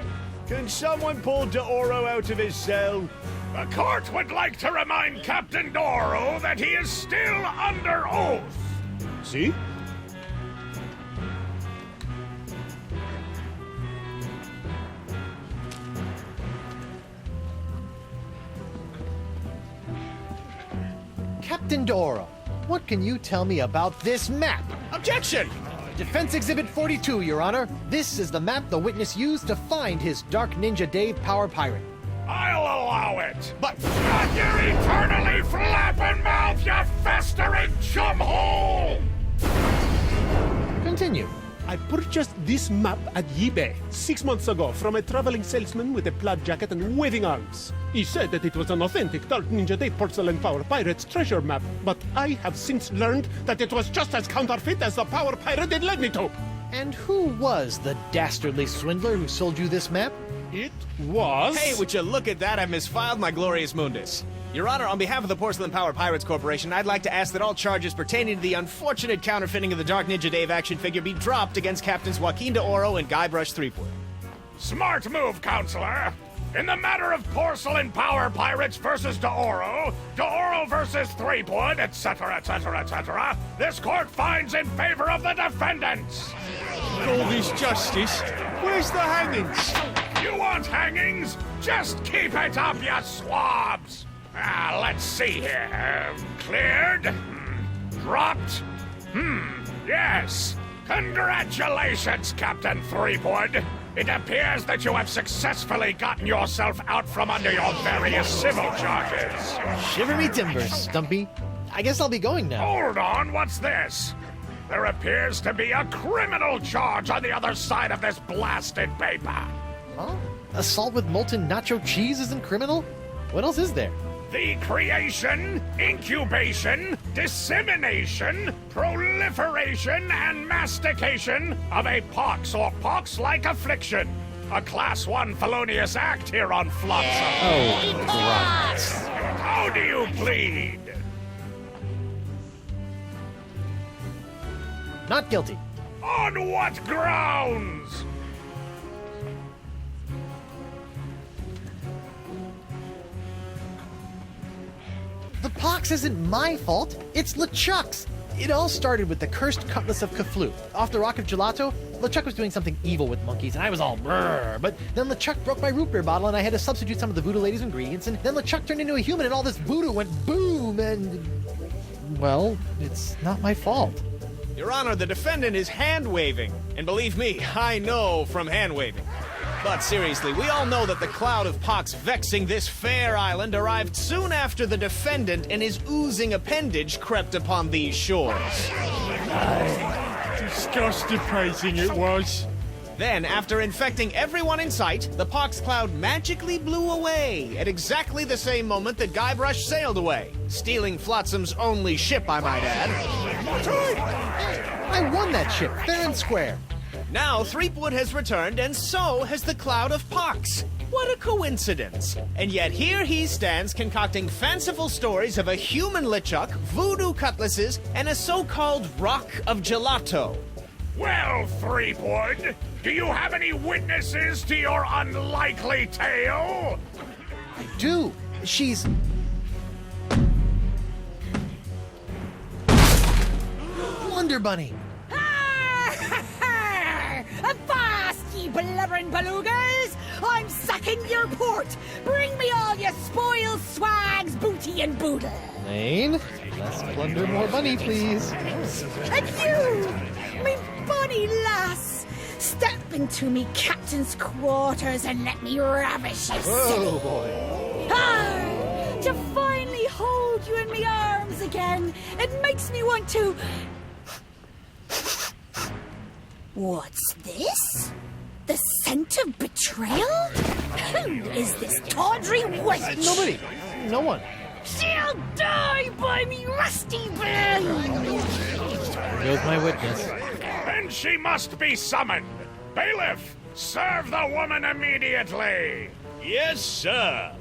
Can someone pull D'Oro out of his cell? The court would like to remind Captain Doro that he is still under oath. See? Captain Doro, what can you tell me about this map? Objection! Defense Exhibit 42, Your Honor. This is the map the witness used to find his Dark Ninja Dave Power Pirate. I'll allow it. But shut your eternally flapping mouth, you festering chumhole! Continue. I purchased this map at eBay 6 months ago from a traveling salesman with a plaid jacket and waving arms. He said that it was an authentic Dark Ninja Dave Porcelain Power Pirates treasure map, but I have since learned that it was just as counterfeit as the Power Pirate it led me to. And who was the dastardly swindler who sold you this map? It was... Hey, would you look at that? I misfiled my glorious mundus. Your Honor, on behalf of the Porcelain Power Pirates Corporation, I'd like to ask that all charges pertaining to the unfortunate counterfeiting of the Dark Ninja Dave action figure be dropped against Captains Joaquin de Oro and Guybrush Threepwooda. Smart move, Counselor. In the matter of Porcelain Power Pirates versus de Oro versus Threepwood, etc., etc., etc., this court finds in favor of the defendants. All this justice? Where's the hangings? You want hangings? Just keep it up, you swabs! Let's see here. Cleared? Dropped? Yes. Congratulations, Captain Threepwood. It appears that you have successfully gotten yourself out from under your various civil charges. Shiver me timbers, Stumpy. I guess I'll be going now. Hold on, what's this? There appears to be a criminal charge on the other side of this blasted paper. Huh? Assault with molten nacho cheese isn't criminal? What else is there? The creation, incubation, dissemination, proliferation, and mastication of a pox or pox-like affliction. A Class 1 felonious act here on Flotsam. Oh, gross. How do you plead? Not guilty. On what grounds? The pox isn't my fault. It's LeChuck's. It all started with the cursed cutlass of Kaflu. Off the Rock of Gelato, LeChuck was doing something evil with monkeys, and I was all brrr. But then LeChuck broke my root beer bottle, and I had to substitute some of the voodoo lady's ingredients, and then LeChuck turned into a human, and all this voodoo went boom, and... well, it's not my fault. Your Honor, the defendant is hand-waving. And believe me, I know from hand-waving. But seriously, we all know that the cloud of pox vexing this fair island arrived soon after the defendant and his oozing appendage crept upon these shores. Just surprising it was. Then, after infecting everyone in sight, the pox cloud magically blew away at exactly the same moment that Guybrush sailed away, stealing Flotsam's only ship, I might add. I won that ship, fair and square. Now, Threepwood has returned, and so has the Cloud of Pox. What a coincidence. And yet here he stands concocting fanciful stories of a human LeChuck, voodoo cutlasses, and a so-called Rock of Gelato. Well, Threepwood, do you have any witnesses to your unlikely tale? I do. She's... Wonder Bunny. Avast, ye blubbering belugas! I'm sucking your port! Bring me all your spoils, swags, booty, and boodle! Lane, less plunder, more bunny, please. And you, me bonny lass, step into me captain's quarters and let me ravish you. Oh, boy. Ah, to finally hold you in me arms again, it makes me want to... What's this? The scent of betrayal? Who is this tawdry wench? Nobody. No one. She'll die by me rusty blade! Here's my witness. Then she must be summoned. Bailiff, serve the woman immediately. Yes, sir.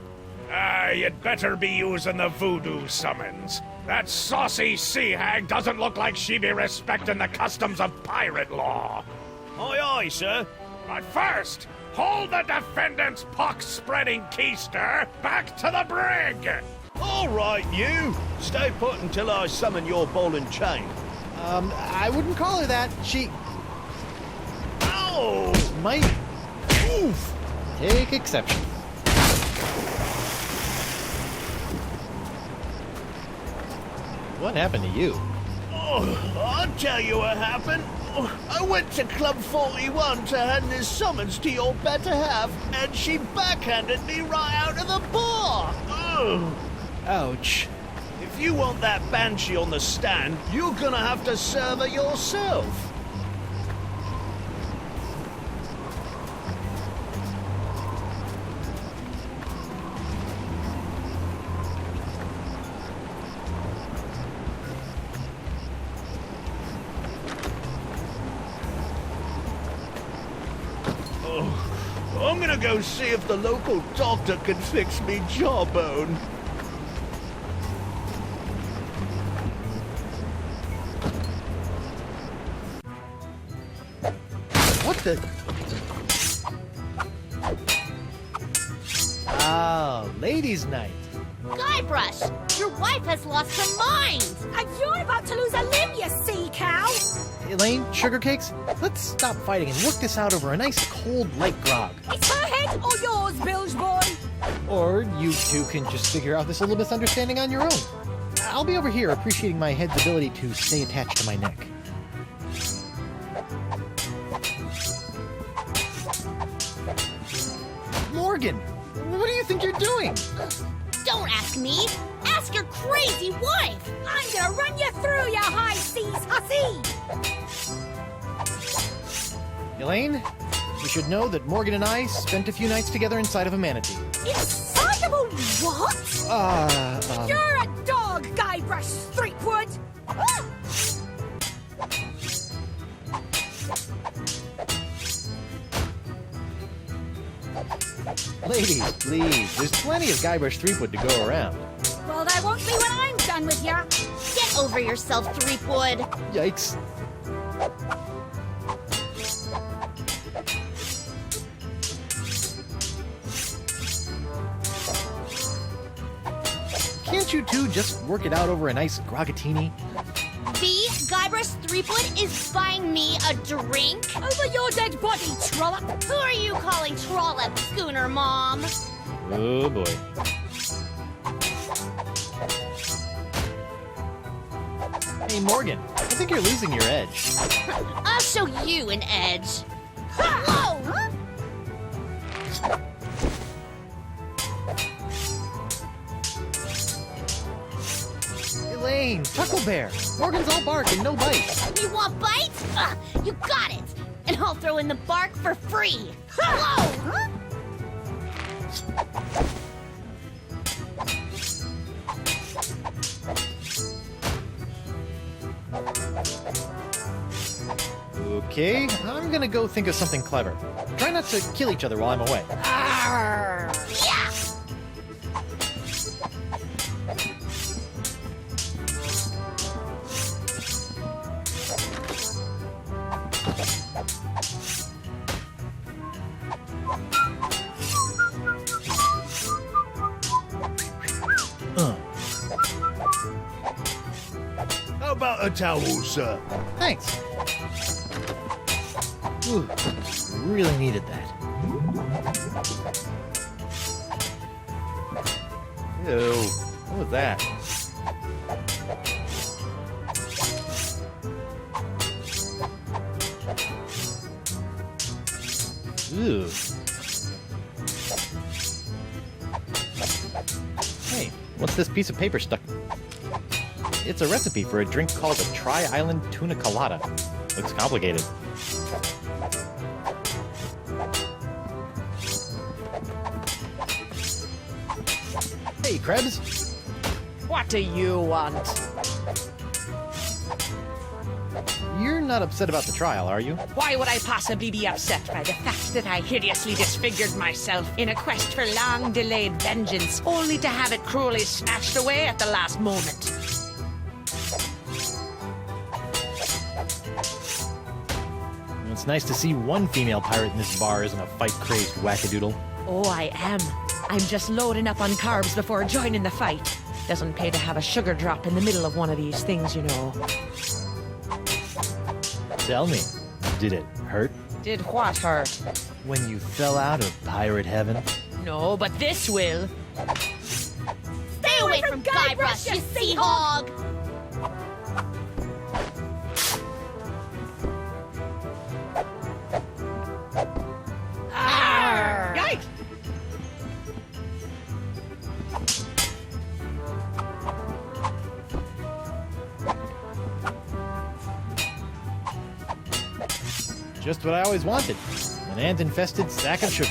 You'd better be using the voodoo summons. That saucy sea hag doesn't look like she be respecting the customs of pirate law. Aye, aye, sir. But first, hold the defendant's pox-spreading keister back to the brig. All right, you. Stay put until I summon your ball and chain. I wouldn't call her that. She... Ow! might... Oof. Take exception. What happened to you? Oh, I'll tell you what happened. I went to Club 41 to hand this summons to your better half, and she backhanded me right out of the bar. Ugh. Ouch. If you want that banshee on the stand, you're gonna have to serve her yourself. I'm gonna go see if the local doctor can fix me jawbone. What the? Ah, ladies' night. Guybrush, your wife has lost her mind. And you're about to lose a limb, you sea cow! Elaine, sugar cakes, let's stop fighting and work this out over a nice cold light grog. It's her head or yours, bilge boy! Or you two can just figure out this little misunderstanding on your own. I'll be over here appreciating my head's ability to stay attached to my neck. Morgan, what do you think you're doing? Don't ask me. Ask your crazy wife. I'm gonna run you through, you high seas hussy! Elaine, you should know that Morgan and I spent a few nights together inside of a manatee. Inside of a what? You're a dog, Guybrusha Threepwooda! Ah! Ladies, please, there's plenty of Guybrusha Threepwood to go around. Well, there won't be when I'm done with ya. Get over yourself, Threepwood. Yikes. Can't you two just work it out over a nice grogatini? B, Guybrusha Threepwood is buying me a drink? Over your dead body, trollop! Who are you calling trollop, Schooner Mom? Oh boy. Hey Morgan, I think you're losing your edge. I'll show you an edge. Whoa! Elaine, Hucklebear, Morgan's all bark and no bite. You want bites? You got it! And I'll throw in the bark for free! Whoa! Okay, I'm gonna go think of something clever. Try not to kill each other while I'm away. Yeah! How about a towel, sir? Thanks. Ooh, really needed that. Ew, what was that? Ew. Hey, what's this piece of paper stuck? It's a recipe for a drink called a Tri-Island Tuna Colada. Looks complicated. Hey, Krebs. What do you want? You're not upset about the trial, are you? Why would I possibly be upset by the fact that I hideously disfigured myself in a quest for long-delayed vengeance, only to have it cruelly snatched away at the last moment? It's nice to see one female pirate in this bar isn't a fight-crazed wackadoodle. Oh, I am. I'm just loading up on carbs before joining the fight. Doesn't pay to have a sugar drop in the middle of one of these things, you know. Tell me, did it hurt? Did what hurt? When you fell out of pirate heaven? No, but this will. Stay away from Guybrush, you sea hog! Yikes! Just what I always wanted. An ant-infested sack of sugar.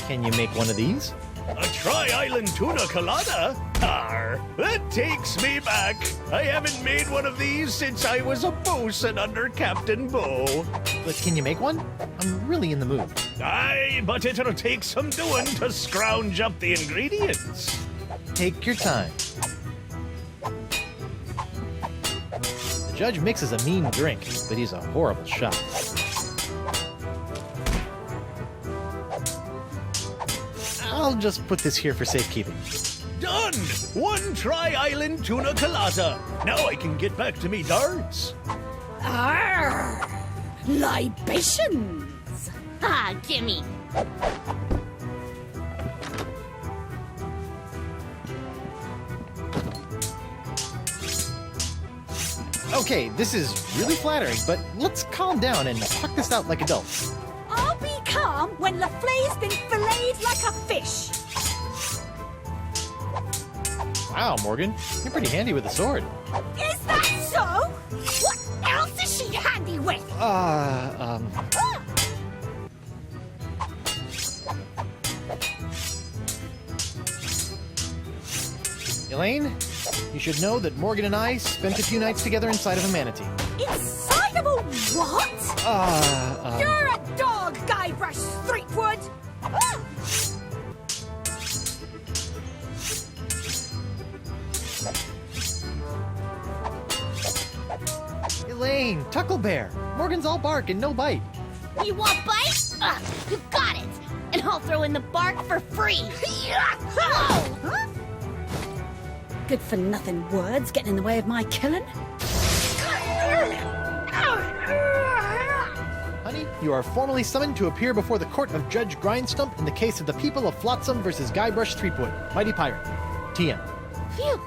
Can you make one of these? A Tri-Island Tuna Colada? Arr, that takes me back. I haven't made one of these since I was a bosun under Captain Bo. But can you make one? I'm really in the mood. Aye, but it'll take some doing to scrounge up the ingredients. Take your time. The judge mixes a mean drink, but he's a horrible shot. I'll just put this here for safekeeping. Done! One Tri-Island Tuna Colada. Now I can get back to me darts. Arr! Libations! Ah, gimme. Okay, this is really flattering, but let's calm down and talk this out like adults. I'll be calm when LaFleur's been filleted like a fish. Wow, Morgan, you're pretty handy with a sword. Is that so? What else is she handy with? Elaine, you should know that Morgan and I spent a few nights together inside of a manatee. Inside of a what? You're a dog, Guybrusha Threepwooda! Ah! Elaine, Tucklebear, Morgan's all bark and no bite. You want bite? You got it. And I'll throw in the bark for free. Huh? Good for nothing words getting in the way of my killing. Honey, you are formally summoned to appear before the court of Judge Grindstump in the case of the people of Flotsam versus Guybrusha Threepwooda, Mighty Pirate. TM. Phew.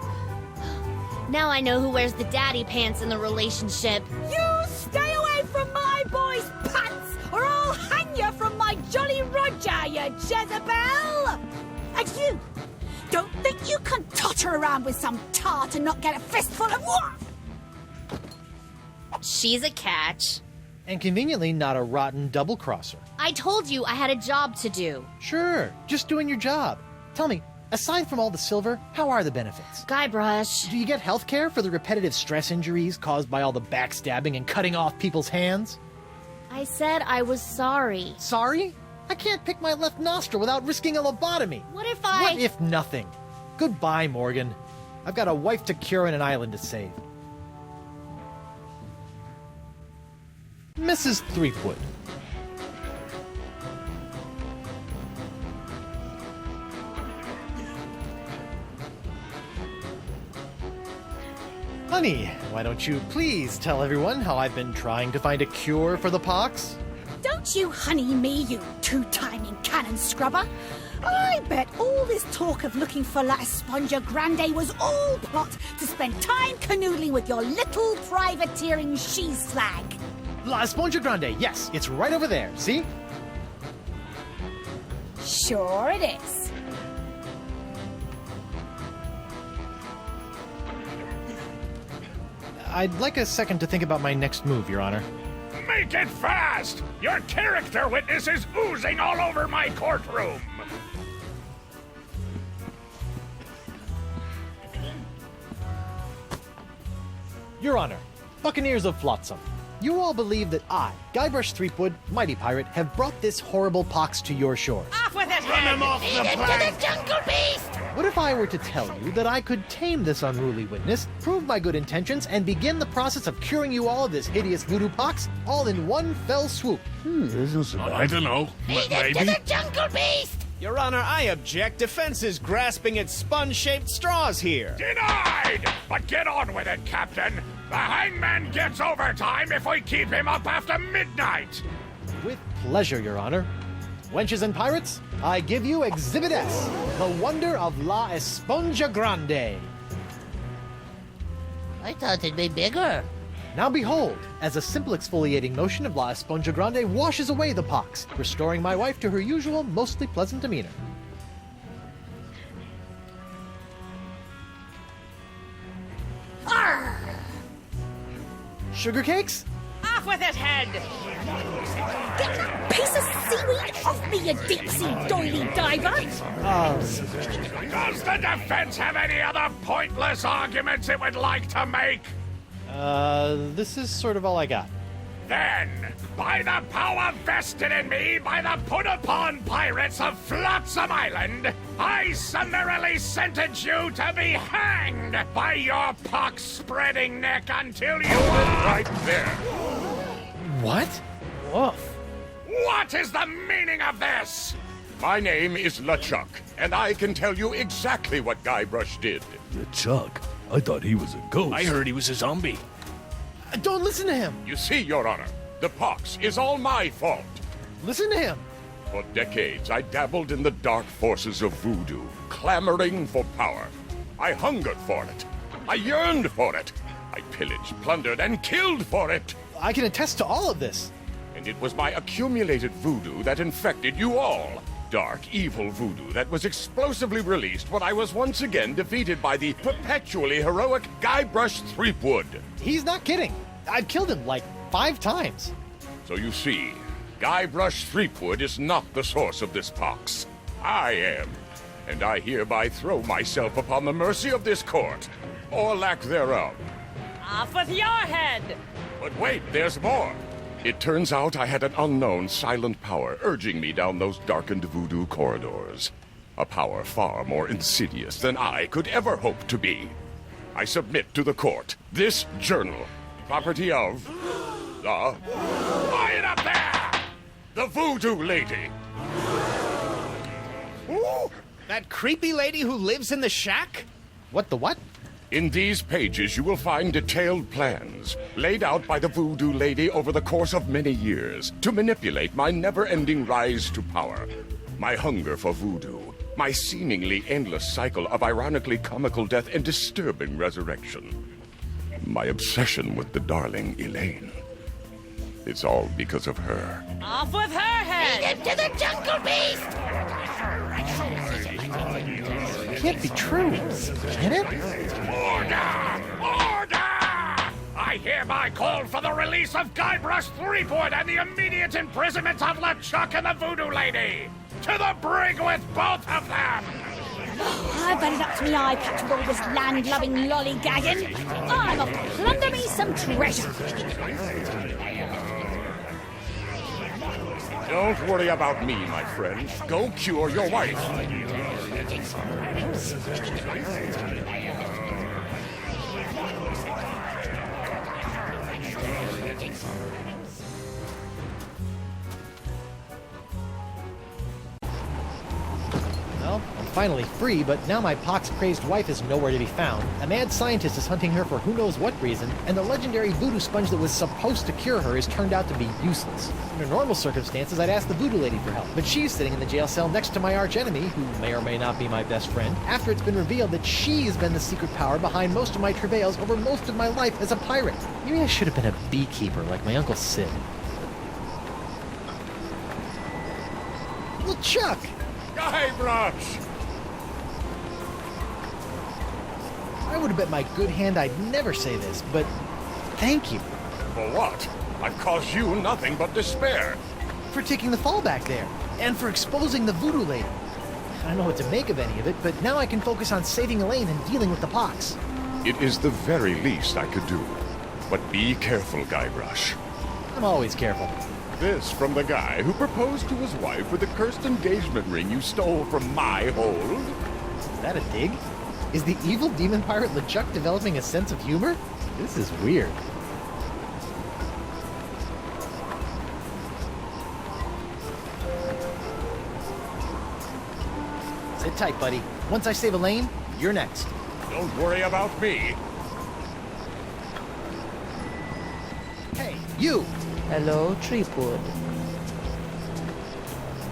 Now I know who wears the daddy pants in the relationship. You stay away from my boy's pants, or I'll hang you from my Jolly Roger, you Jezebel! And you, don't think you can totter around with some tart and not get a fistful of what? She's a catch. And conveniently not a rotten double-crosser. I told you I had a job to do. Sure, just doing your job. Tell me, aside from all the silver, how are the benefits? Guybrush. Do you get health care for the repetitive stress injuries caused by all the backstabbing and cutting off people's hands? I said I was sorry. Sorry? I can't pick my left nostril without risking a lobotomy. What if What if nothing? Goodbye, Morgan. I've got a wife to cure and an island to save. Mrs. Threepwood. Honey, why don't you please tell everyone how I've been trying to find a cure for the pox? Don't you honey me, you two-timing cannon scrubber. I bet all this talk of looking for La Esponja Grande was all plot to spend time canoodling with your little privateering she-slag. La Esponja Grande, yes, it's right over there, see? Sure it is. I'd like a second to think about my next move, Your Honor. Make it fast! Your character witness is oozing all over my courtroom! Your Honor, Buccaneers of Flotsam, you all believe that I, Guybrusha Threepwood, Mighty Pirate, have brought this horrible pox to your shores. Off with his Run him off the plank! The jungle beast! What if I were to tell you that I could tame this unruly witness, prove my good intentions, and begin the process of curing you all of this hideous voodoo pox, all in one fell swoop? I don't know. Feed it to the jungle beast! Your Honor, I object. Defense is grasping at sponge-shaped straws here. Denied! But get on with it, Captain! The hangman gets overtime if we keep him up after midnight! With pleasure, Your Honor. Wenches and pirates, I give you Exhibit S, the wonder of La Esponja Grande. I thought it'd be bigger. Now behold, as a simple exfoliating motion of La Esponja Grande washes away the pox, restoring my wife to her usual, mostly pleasant demeanor. Arr! Sugar cakes? Off with his head! Get that piece of seaweed off me, you deep-sea doily diver! Does the defense have any other pointless arguments it would like to make? This is sort of all I got. Then, by the power vested in me by the put-upon pirates of Flotsam Island, I summarily sentence you to be hanged by your pox-spreading neck until you are... Right there. What? Woof. What is the meaning of this? My name is LeChuck, and I can tell you exactly what Guybrush did. Chuck, I thought he was a ghost. I heard he was a zombie. Don't listen to him! You see, Your Honor, the pox is all my fault. Listen to him! For decades, I dabbled in the dark forces of voodoo, clamoring for power. I hungered for it. I yearned for it. I pillaged, plundered, and killed for it. I can attest to all of this. And it was my accumulated voodoo that infected you all. Dark, evil voodoo that was explosively released when I was once again defeated by the perpetually heroic Guybrusha Threepwooda. He's not kidding. I've killed him like 5 times. So you see, Guybrusha Threepwooda is not the source of this pox. I am. And I hereby throw myself upon the mercy of this court, or lack thereof. Off with your head! But wait, there's more. It turns out I had an unknown silent power urging me down those darkened voodoo corridors. A power far more insidious than I could ever hope to be. I submit to the court this journal, property of the... Quiet up there! The Voodoo Lady! Ooh, that creepy lady who lives in the shack? What the what? In these pages, you will find detailed plans laid out by the Voodoo Lady over the course of many years to manipulate my never-ending rise to power, my hunger for voodoo, my seemingly endless cycle of ironically comical death and disturbing resurrection, my obsession with the darling Elaine. It's all because of her. Off with her head! Lead him to the jungle beast! It can't be true. Can it? Order! Order! I hereby call for the release of Guybrusha Threepwooda and the immediate imprisonment of LeChuck and the Voodoo Lady! To the brig with both of them! I've had it up to me eye patch with all this land-loving lollygagging. I'm off to plunder me some treasure. Don't worry about me, my friend. Go cure your wife. Well, I'm finally free, but now my pox-crazed wife is nowhere to be found. A mad scientist is hunting her for who knows what reason, and the legendary voodoo sponge that was supposed to cure her has turned out to be useless. Under normal circumstances, I'd ask the voodoo lady for help, but she's sitting in the jail cell next to my archenemy, who may or may not be my best friend, after it's been revealed that she has been the secret power behind most of my travails over most of my life as a pirate. Maybe I should have been a beekeeper like my Uncle Sid. Well, Chuck! Guybrush! I would have bet my good hand I'd never say this, but thank you. For what? I've caused you nothing but despair. For taking the fall back there, and for exposing the voodoo lady. I don't know what to make of any of it, but now I can focus on saving Elaine and dealing with the pox. It is the very least I could do. But be careful, Guybrush. I'm always careful. This from the guy who proposed to his wife with the cursed engagement ring you stole from my hold. Is that a dig? Is the evil demon pirate LeChuck developing a sense of humor? This is weird. Sit tight, buddy. Once I save Elaine, you're next. Don't worry about me. Hey, you! Hello, Threepwood.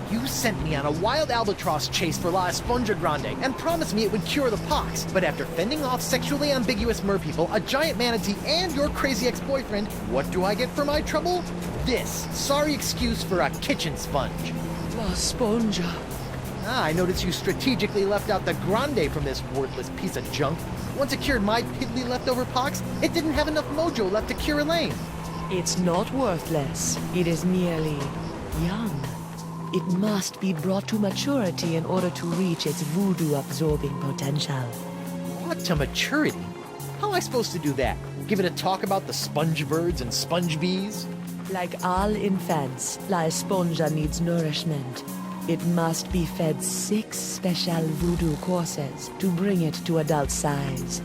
You sent me on a wild albatross chase for La Esponja Grande and promised me it would cure the pox. But after fending off sexually ambiguous merpeople, a giant manatee, and your crazy ex-boyfriend, what do I get for my trouble? This sorry excuse for a kitchen sponge. La Sponja. I noticed you strategically left out the Grande from this worthless piece of junk. Once it cured my piddly leftover pox, it didn't have enough mojo left to cure Elaine. It's not worthless. It is merely young. It must be brought to maturity in order to reach its voodoo-absorbing potential. What to maturity? How am I supposed to do that? Give it a talk about the sponge birds and sponge bees? Like all infants, La Esponja needs nourishment. It must be fed 6 special voodoo courses to bring it to adult size.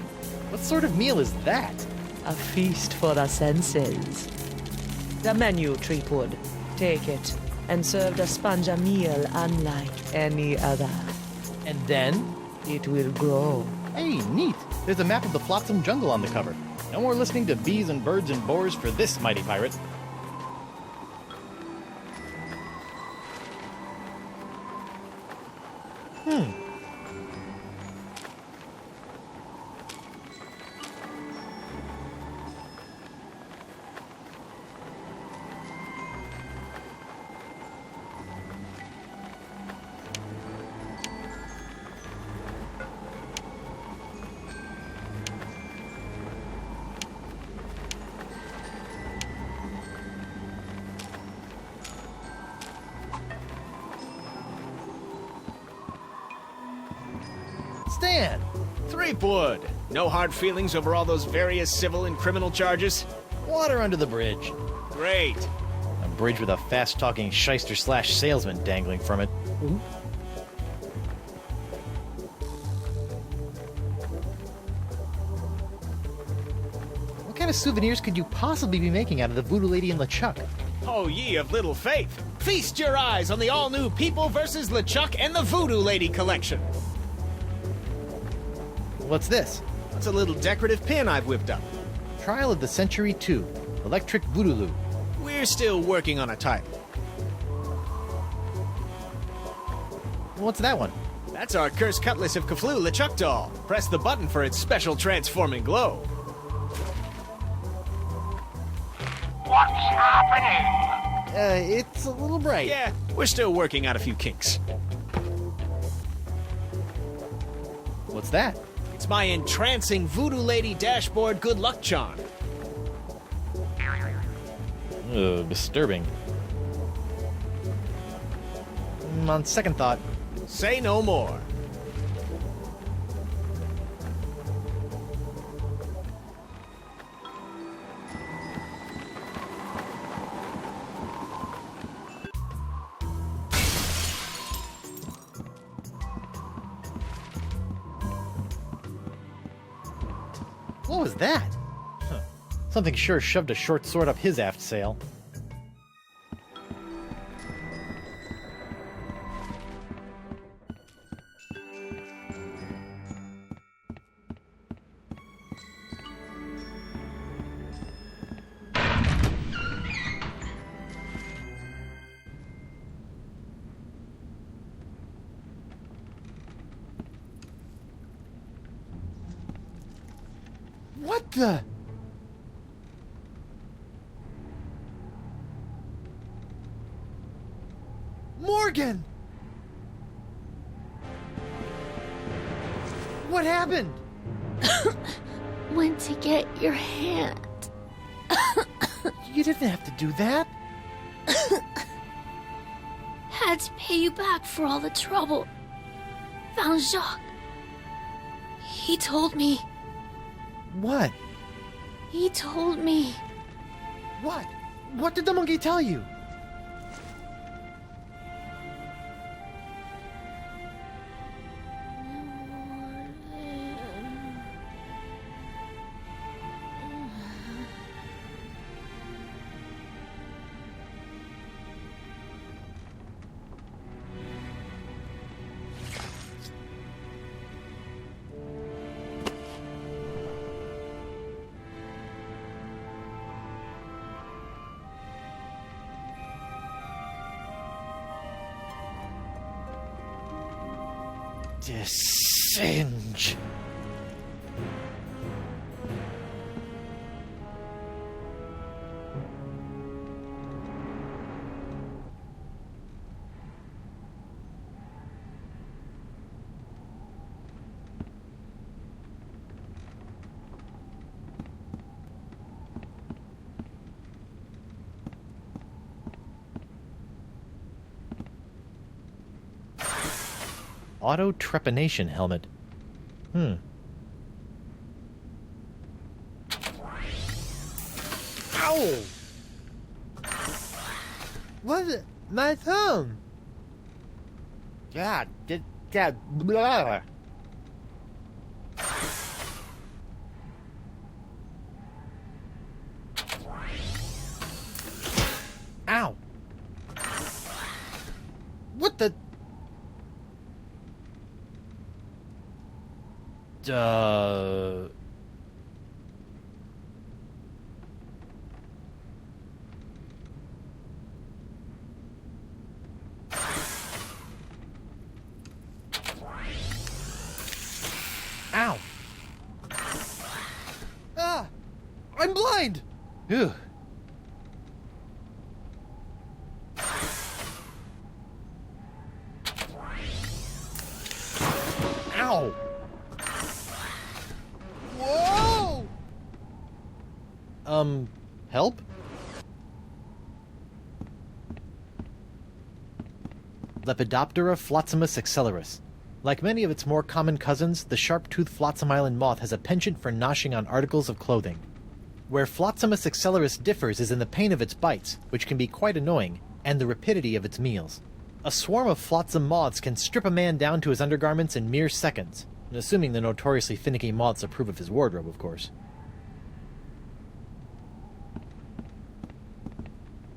What sort of meal is that? A feast for the senses. The menu, Threepwood. Take it, and serve the sponge a meal unlike any other. And then? It will grow. Hey, neat. There's a map of the Flotsam Jungle on the cover. No more listening to bees and birds and boars for this mighty pirate. Stan! Threepwood! No hard feelings over all those various civil and criminal charges? Water under the bridge. Great. A bridge with a fast-talking shyster/salesman dangling from it. What kind of souvenirs could you possibly be making out of the Voodoo Lady and LeChuck? Oh, ye of little faith! Feast your eyes on the all-new People vs. LeChuck and the Voodoo Lady collection! What's this? That's a little decorative pin I've whipped up. Trial of the Century 2. Electric Voodoo. We're still working on a title. What's that one? That's our Cursed Cutlass of Cthulhu LeChuck doll. Press the button for its special transforming glow. What's happening? It's a little bright. Yeah, we're still working out a few kinks. What's that? It's my entrancing Voodoo Lady dashboard good luck charm. Disturbing. On second thought. Say no more. What was that? Huh. Something sure shoved a short sword up his aft sail. What the? Morgan! What happened? Went to get your hand. You didn't have to do that. Had to pay you back for all the trouble. Found Jacques. He told me. What? He told me. What? What did the monkey tell you? Singe. Auto trepanation helmet. Ow! What? My thumb! God, blah. Ow! What the? Ow! Ah! I'm blind! Ugh. Ow! Whoa! Help? Lepidoptera flotzimus accelerus. Like many of its more common cousins, the sharp-toothed flotsam island moth has a penchant for noshing on articles of clothing. Where Flotzimus accelerus differs is in the pain of its bites, which can be quite annoying, and the rapidity of its meals. A swarm of flotsam moths can strip a man down to his undergarments in mere seconds, assuming the notoriously finicky moths approve of his wardrobe, of course.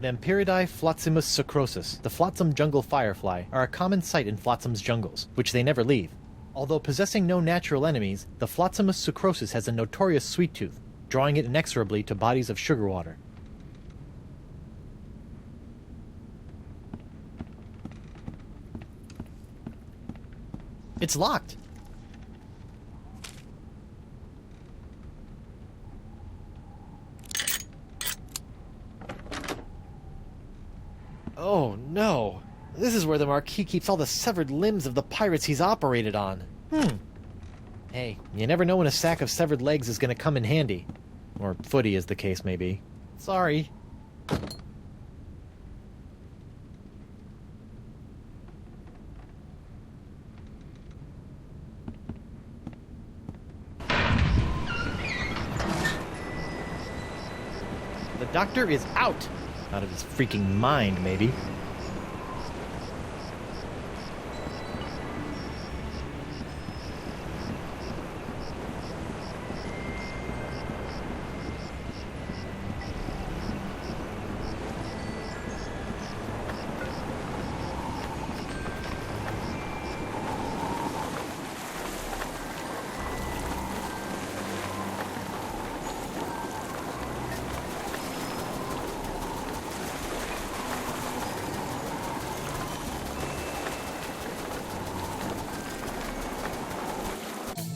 Vampiridae flotzimus sucrosus, the flotsam jungle firefly, are a common sight in flotsam's jungles, which they never leave. Although possessing no natural enemies, the flotzimus sucrosus has a notorious sweet tooth, drawing it inexorably to bodies of sugar water. It's locked! Oh no! This is where the Marquis keeps all the severed limbs of the pirates he's operated on. Hey, you never know when a sack of severed legs is gonna come in handy. Or footy, as the case may be. Sorry. The doctor is out! Out of his freaking mind, maybe.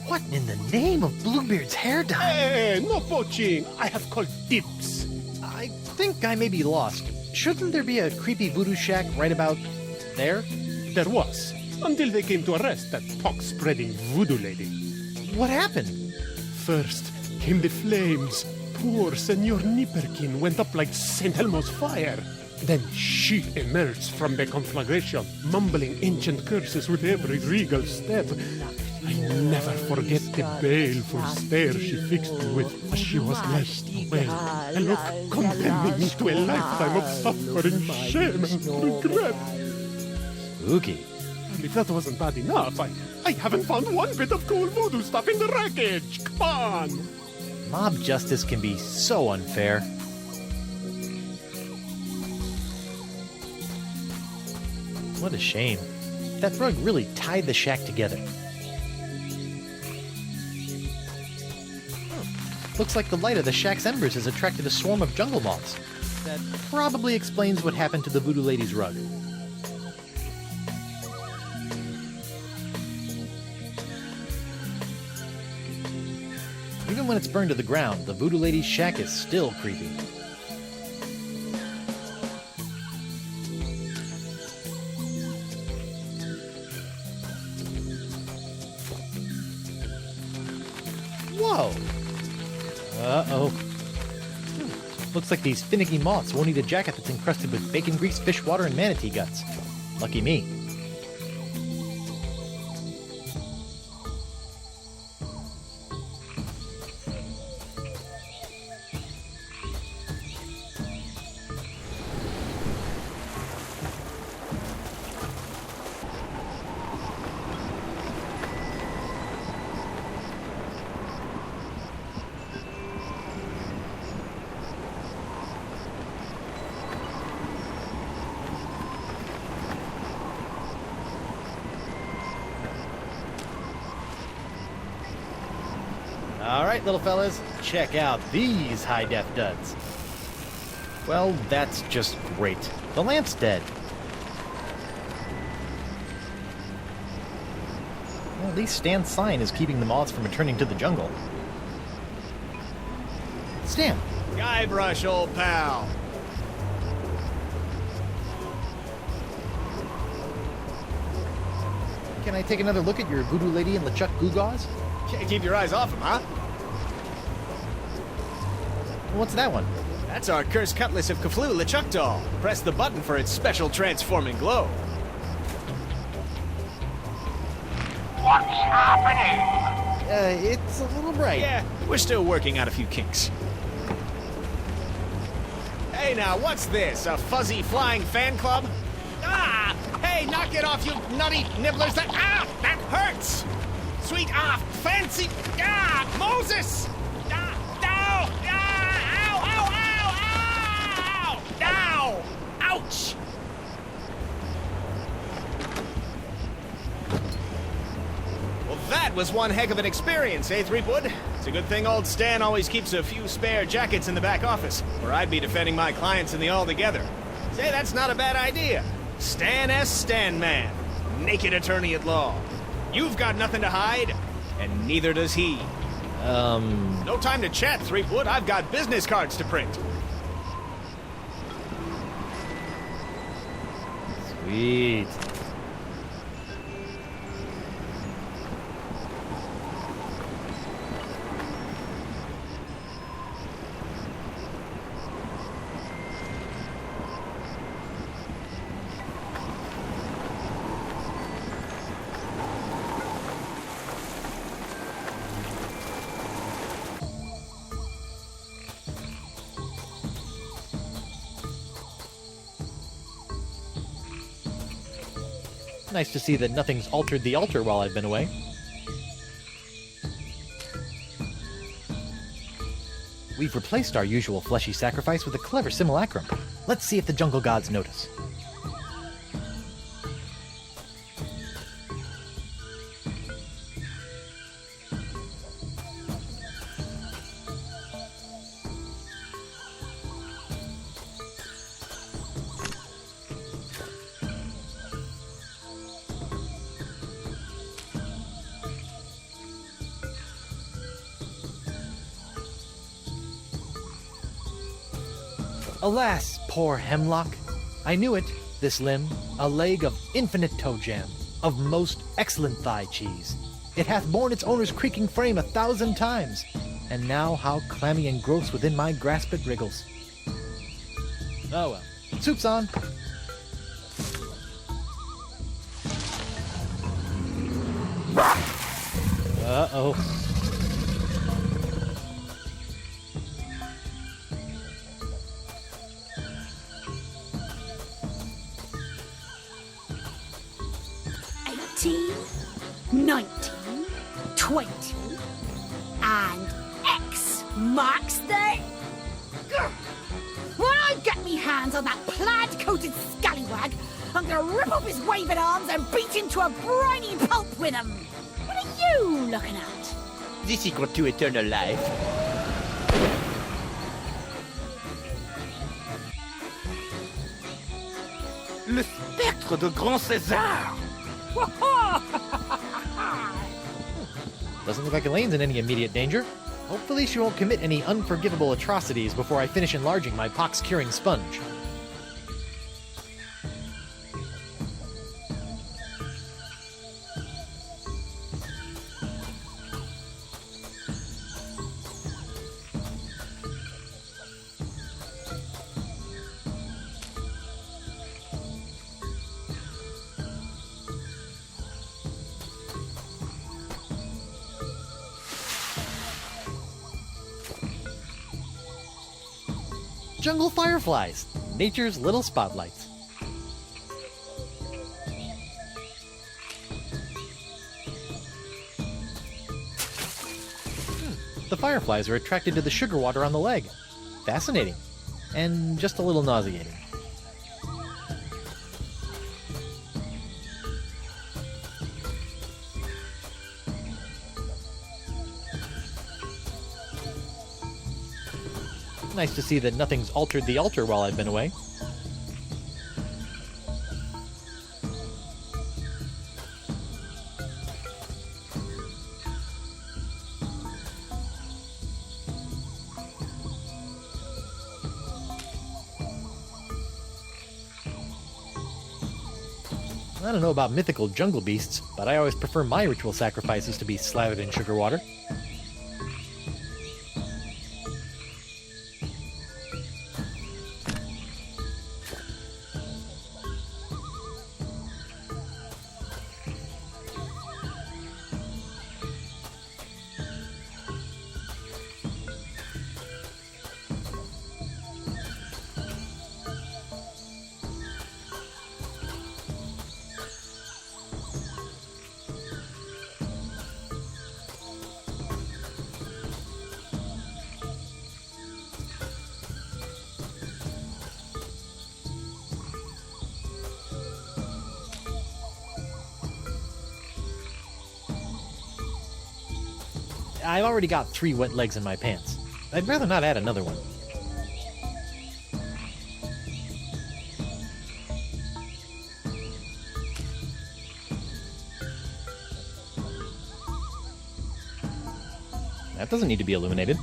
What in the name of Bluebeard's hair dye? Hey, no poaching! I have called dibs. I think I may be lost. Shouldn't there be a creepy voodoo shack right about there? There was, until they came to arrest that pox-spreading voodoo lady. What happened? First came the flames. Poor Senor Nipperkin went up like St. Elmo's fire. Then she emerged from the conflagration, mumbling ancient curses with every regal step. I never forget the baleful stare she fixed me with as she was led away. A look condemning me to a lifetime of suffering, shame, and regret. Spooky. And if that wasn't bad enough, I haven't found one bit of cool voodoo stuff in the wreckage. Come on! Mob justice can be so unfair. What a shame. That rug really tied the shack together. Looks like the light of the shack's embers has attracted a swarm of jungle moths. That probably explains what happened to the voodoo lady's rug. Even when it's burned to the ground, the voodoo lady's shack is still creepy. Whoa! Uh-oh. Looks like these finicky moths won't eat a jacket that's encrusted with bacon grease, fish water, and manatee guts. Lucky me. Alright, little fellas, check out these high-def duds. Well, that's just great. The lamp's dead. Well, at least Stan's sign is keeping the moths from returning to the jungle. Stan! Guybrush, old pal. Can I take another look at your voodoo lady and LeChuck Goo-Gaws? Can't keep your eyes off him, huh? What's that one? That's our cursed cutlass of Kaflu LeChuck doll. Press the button for its special transforming glow. What's happening? It's a little bright. Yeah, we're still working out a few kinks. Hey now, what's this? A fuzzy flying fan club? Ah! Hey, knock it off, you nutty nibblers! That hurts! Sweet, fancy, Moses! Ow! Ouch! Well, that was one heck of an experience, eh, Threepwood? It's a good thing old Stan always keeps a few spare jackets in the back office, or I'd be defending my clients in the Altogether. Say, that's not a bad idea. Stan S. Stanman, naked attorney at law. You've got nothing to hide, and neither does he. No time to chat, Threepwood. I've got business cards to print. Sweet. Nice to see that nothing's altered the altar while I've been away. We've replaced our usual fleshy sacrifice with a clever simulacrum. Let's see if the jungle gods notice. Alas, poor hemlock! I knew it, this limb, a leg of infinite toe jam, of most excellent thigh cheese. It hath borne its owner's creaking frame 1,000 times, and now how clammy and gross within my grasp it wriggles. Oh well, soup's on. Uh-oh. 18, 19, 20, and X marks the... Grr. When I get me hands on that plaid-coated scallywag, I'm gonna rip off his waving arms and beat him to a briny pulp with them. What are you looking at? The secret to eternal life. Le spectre de Grand César! Doesn't look like Elaine's in any immediate danger. Hopefully she won't commit any unforgivable atrocities before I finish enlarging my pox-curing sponge. Jungle fireflies, nature's little spotlights. The fireflies are attracted to the sugar water on the leg. Fascinating. And just a little nauseating. Nice to see that nothing's altered the altar while I've been away. I don't know about mythical jungle beasts, but I always prefer my ritual sacrifices to be slathered in sugar water. I've already got 3 wet legs in my pants. I'd rather not add another one. That doesn't need to be illuminated.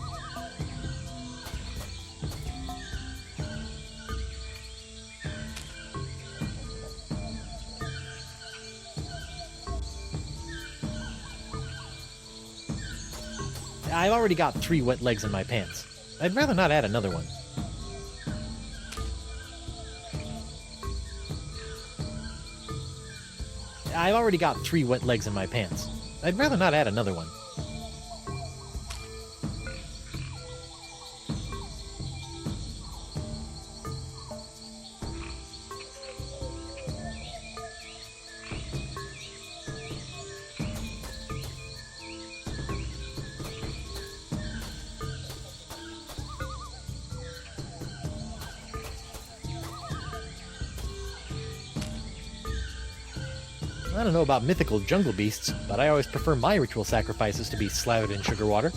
I've already got 3 wet legs in my pants. I'd rather not add another one. I've already got 3 wet legs in my pants. I'd rather not add another one. I don't know about mythical jungle beasts, but I always prefer my ritual sacrifices to be slathered in sugar water.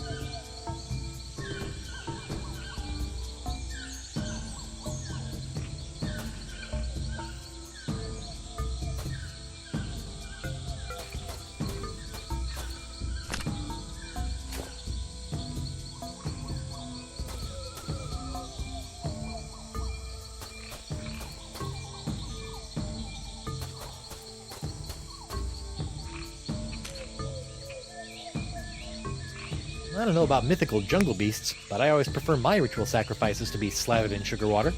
I don't know about mythical jungle beasts, but I always prefer my ritual sacrifices to be slathered in sugar water.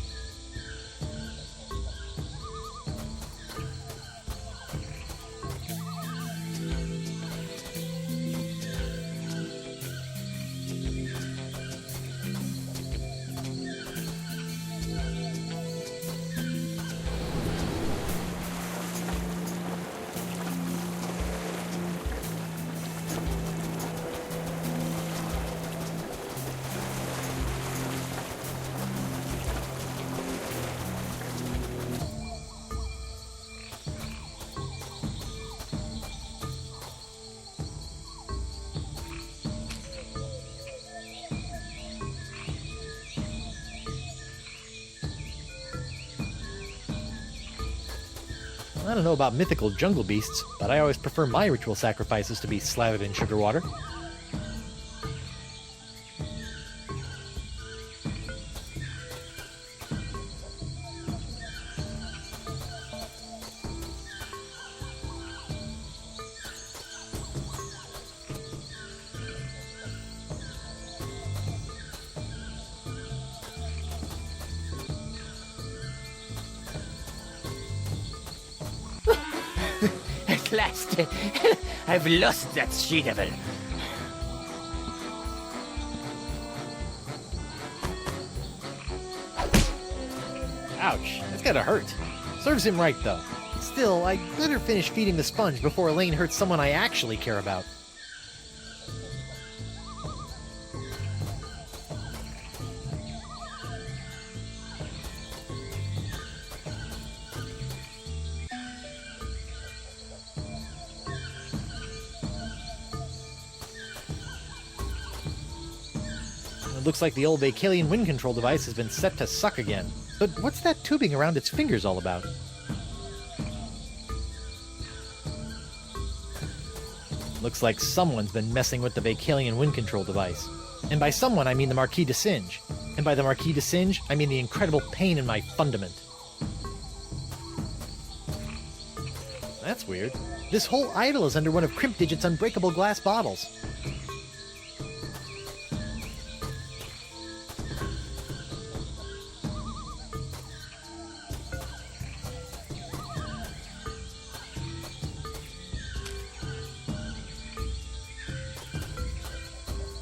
I don't know about mythical jungle beasts, but I always prefer my ritual sacrifices to be slathered in sugar water. At last, I've lost that she-devil. Ouch, that's gotta hurt. Serves him right, though. Still, I'd better finish feeding the sponge before Elaine hurts someone I actually care about. Looks like the old Vacalian wind control device has been set to suck again. But what's that tubing around its fingers all about? Looks like someone's been messing with the Vacalian wind control device. And by someone, I mean the Marquis de Singe. And by the Marquis de Singe, I mean the incredible pain in my fundament. That's weird. This whole idol is under one of Crimp Digit's unbreakable glass bottles.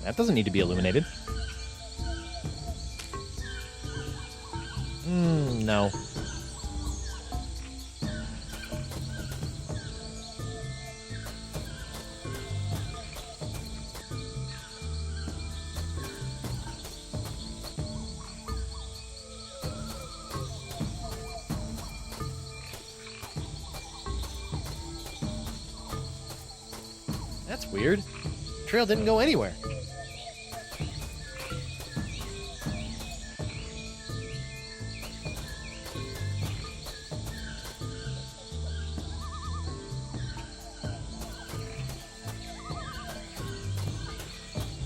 That doesn't need to be illuminated. No. That's weird. Trail didn't go anywhere.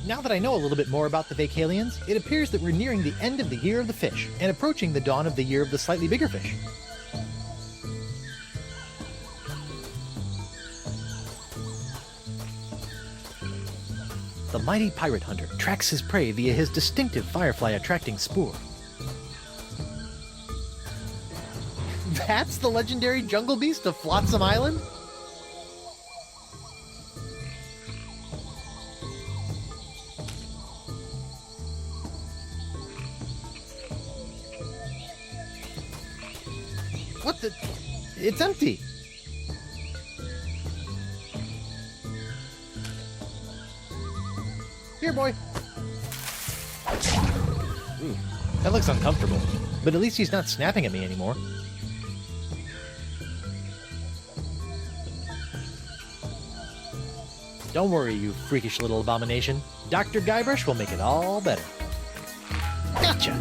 Now that I know a little bit more about the Vacalians, it appears that we're nearing the end of the Year of the Fish, and approaching the dawn of the Year of the Slightly Bigger Fish. The mighty pirate hunter tracks his prey via his distinctive firefly-attracting spoor. That's the legendary jungle beast of Flotsam Island? What the? It's empty. Here, boy. Ooh, that looks uncomfortable. But at least he's not snapping at me anymore. Don't worry, you freakish little abomination. Dr. Guybrush will make it all better. Gotcha!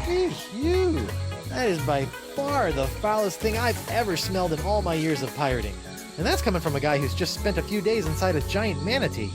Eesh, you! That is by far the foulest thing I've ever smelled in all my years of pirating. And that's coming from a guy who's just spent a few days inside a giant manatee.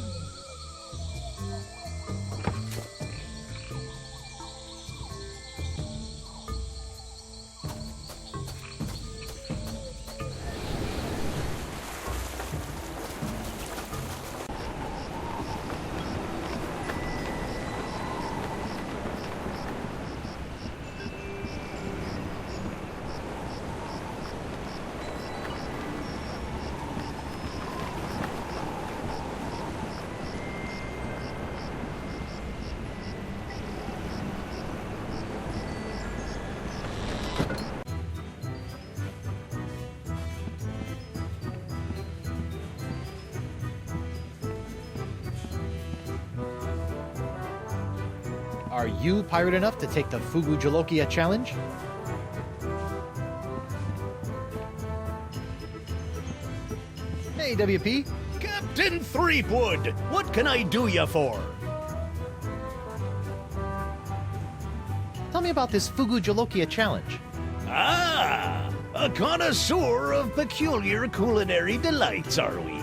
Are you pirate enough to take the EGZEKUCJA challenge? Hey, WP. Captain Threepwood, what can I do you for? Tell me about this EGZEKUCJA challenge. Ah, a connoisseur of peculiar culinary delights, are we?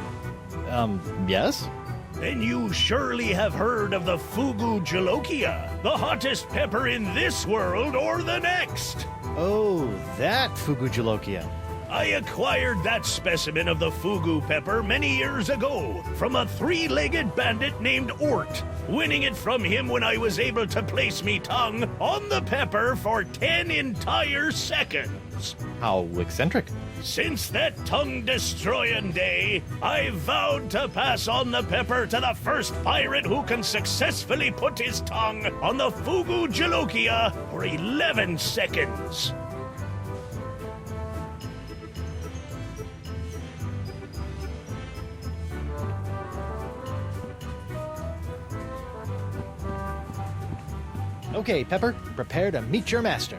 Yes? Then you surely have heard of the EGZEKUCJA, the hottest pepper in this world or the next. Oh, that EGZEKUCJA. I acquired that specimen of the fugu pepper many years ago from a three-legged bandit named Ort, winning it from him when I was able to place me tongue on the pepper for 10 entire seconds. How eccentric. Since that tongue-destroying day, I vowed to pass on the pepper to the first pirate who can successfully put his tongue on the EGZEKUCJA for 11 seconds. Okay, Pepper, prepare to meet your master.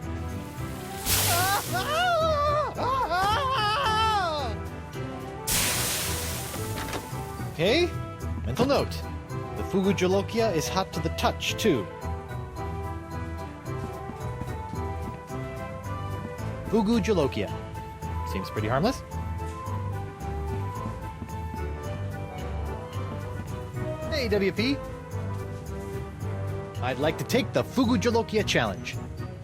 Okay, mental note. The Fugujalokia is hot to the touch, too. Fugujalokia. Seems pretty harmless. Hey, WP. I'd like to take the Fugujalokia challenge.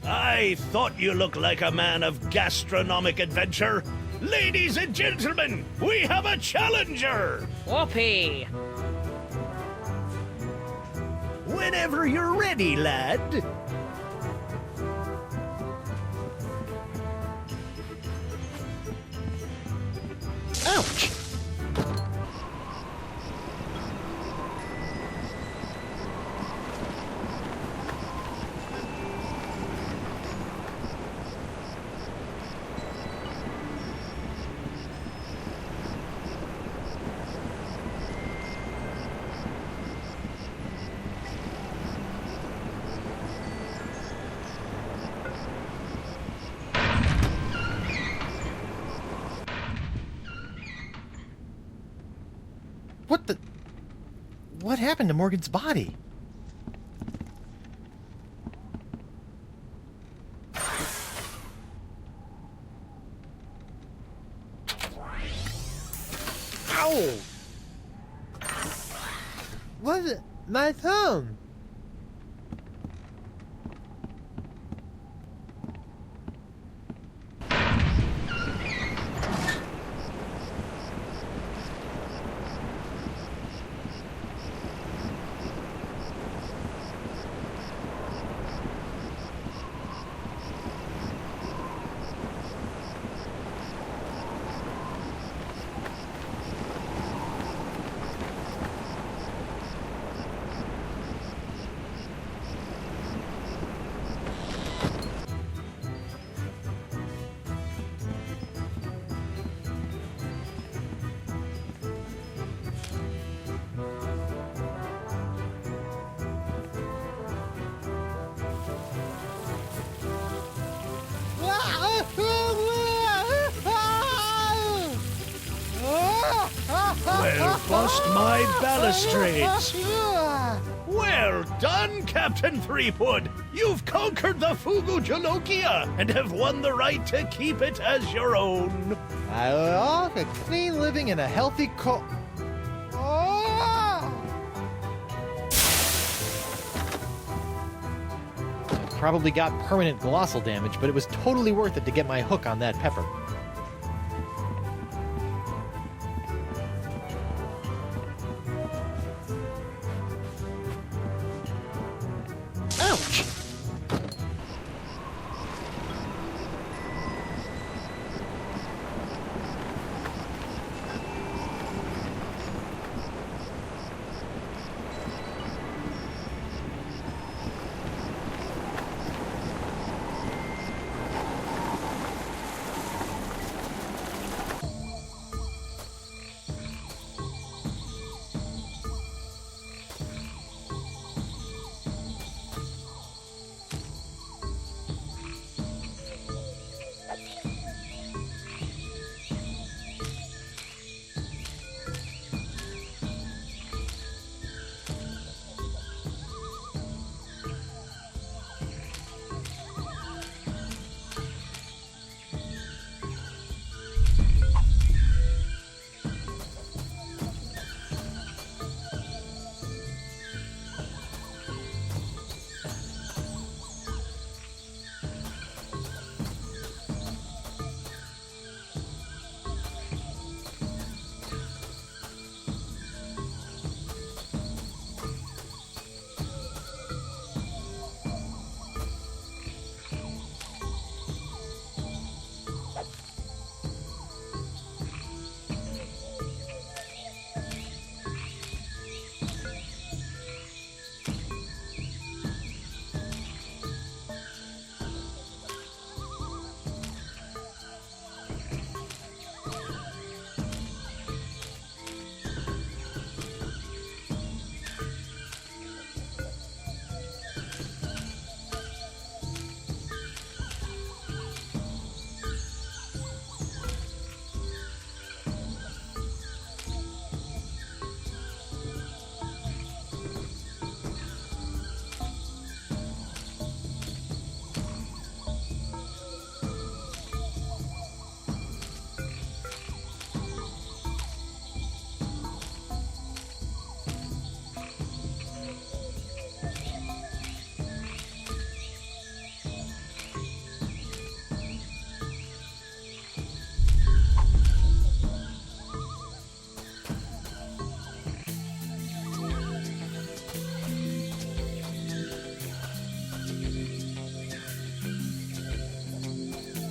I thought you looked like a man of gastronomic adventure. Ladies and gentlemen, we have a challenger! Whoopee! Whenever you're ready, lad. Ouch! What happened to Morgan's body? Ow! What's it? My thumb! Well, bust my balustrades! Well done, Captain Threepwood! You've conquered the Fugujalokia and have won the right to keep it as your own. A clean living and a healthy Probably got permanent glossal damage, but it was totally worth it to get my hook on that pepper. Ouch!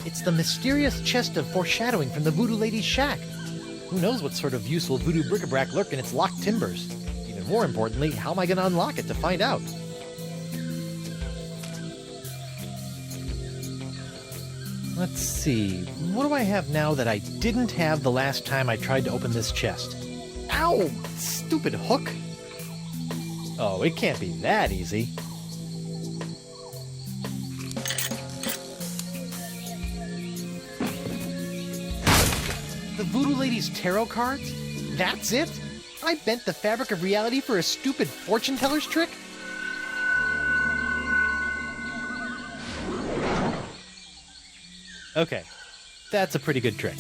It's the mysterious chest of foreshadowing from the Voodoo Lady's shack. Who knows what sort of useful voodoo bric-a-brac lurk in its locked timbers? Even more importantly, how am I going to unlock it to find out? Let's see, what do I have now that I didn't have the last time I tried to open this chest? Ow! Stupid hook! Oh, it can't be that easy. The Voodoo Lady's tarot cards? That's it? I bent the fabric of reality for a stupid fortune teller's trick? Okay, that's a pretty good trick.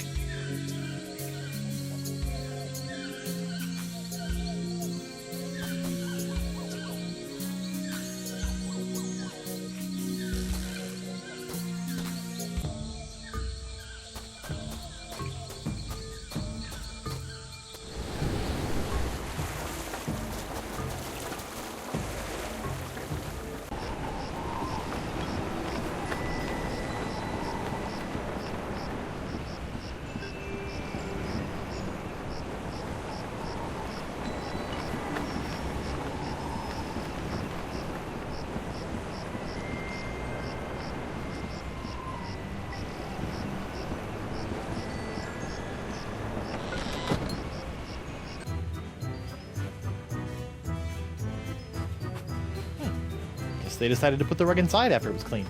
They decided to put the rug inside after it was cleaned.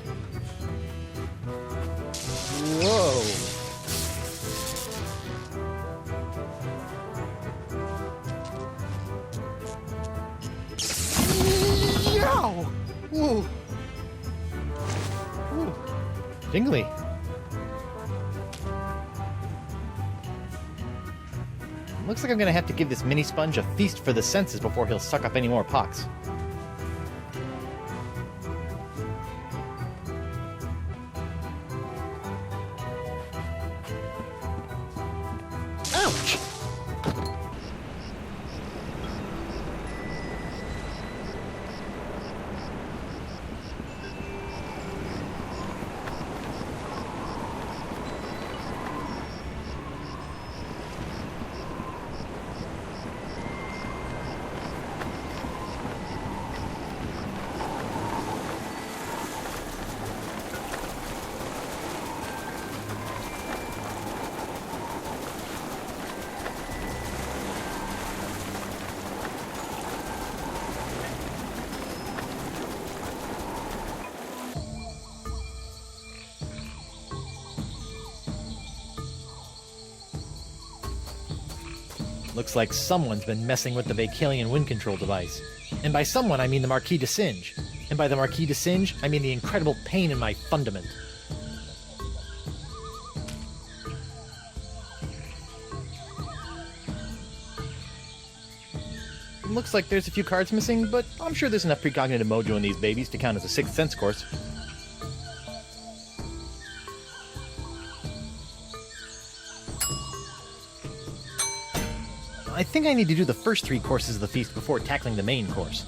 Whoa. Yow! Whoa. Ooh. Jingly. Looks like I'm gonna have to give this mini sponge a feast for the senses before he'll suck up any more pox. Ouch! Looks like someone's been messing with the Vacalian wind control device. And by someone, I mean the Marquis de Singe. And by the Marquis de Singe, I mean the incredible pain in my fundament. Looks like there's a few cards missing, but I'm sure there's enough precognitive mojo in these babies to count as a Sixth Sense course. I think I need to do the first 3 courses of the feast before tackling the main course.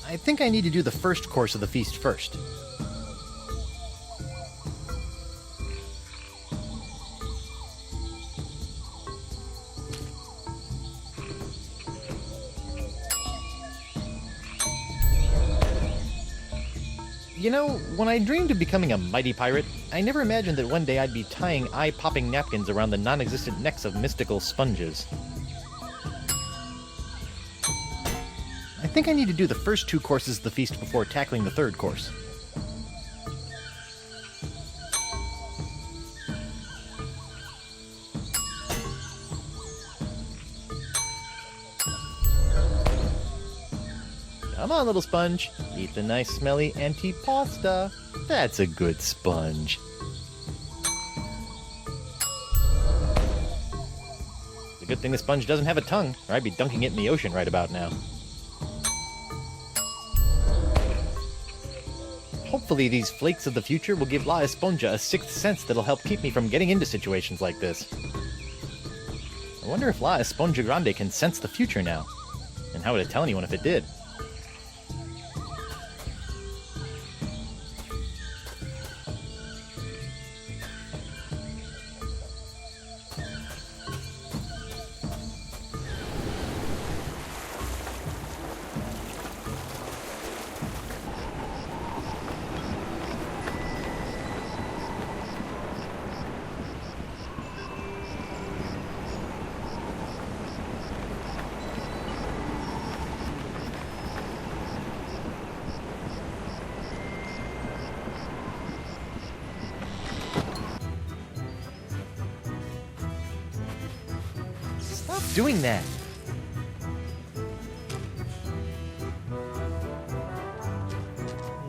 I think I need to do the first course of the feast first. You know, when I dreamed of becoming a mighty pirate, I never imagined that one day I'd be tying eye-popping napkins around the non-existent necks of mystical sponges. I think I need to do the first 2 courses of the feast before tackling the 3rd course. Come on, little sponge. Eat the nice, smelly antipasta. That's a good sponge. It's a good thing the sponge doesn't have a tongue, or I'd be dunking it in the ocean right about now. Hopefully these flakes of the future will give La Esponja a 6th sense that'll help keep me from getting into situations like this. I wonder if La Esponja Grande can sense the future now. And how would it tell anyone if it did? doing that?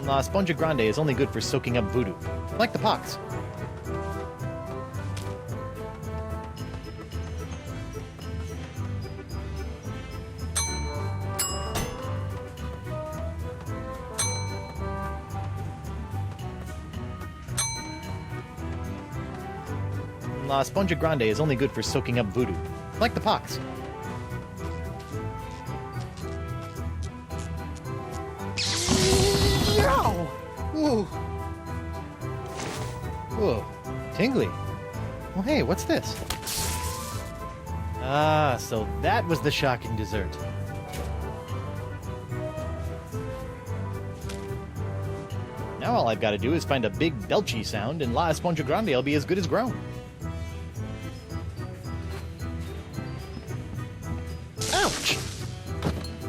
La Esponja Grande is only good for soaking up voodoo, like the pox. La Esponja Grande is only good for soaking up voodoo, like the pox. Ow! Ooh. Whoa, tingly. Well, hey, what's this? Ah, so that was the shocking dessert. Now all I've got to do is find a big belchy sound, and La Esponja Grande will be as good as grown. Ouch!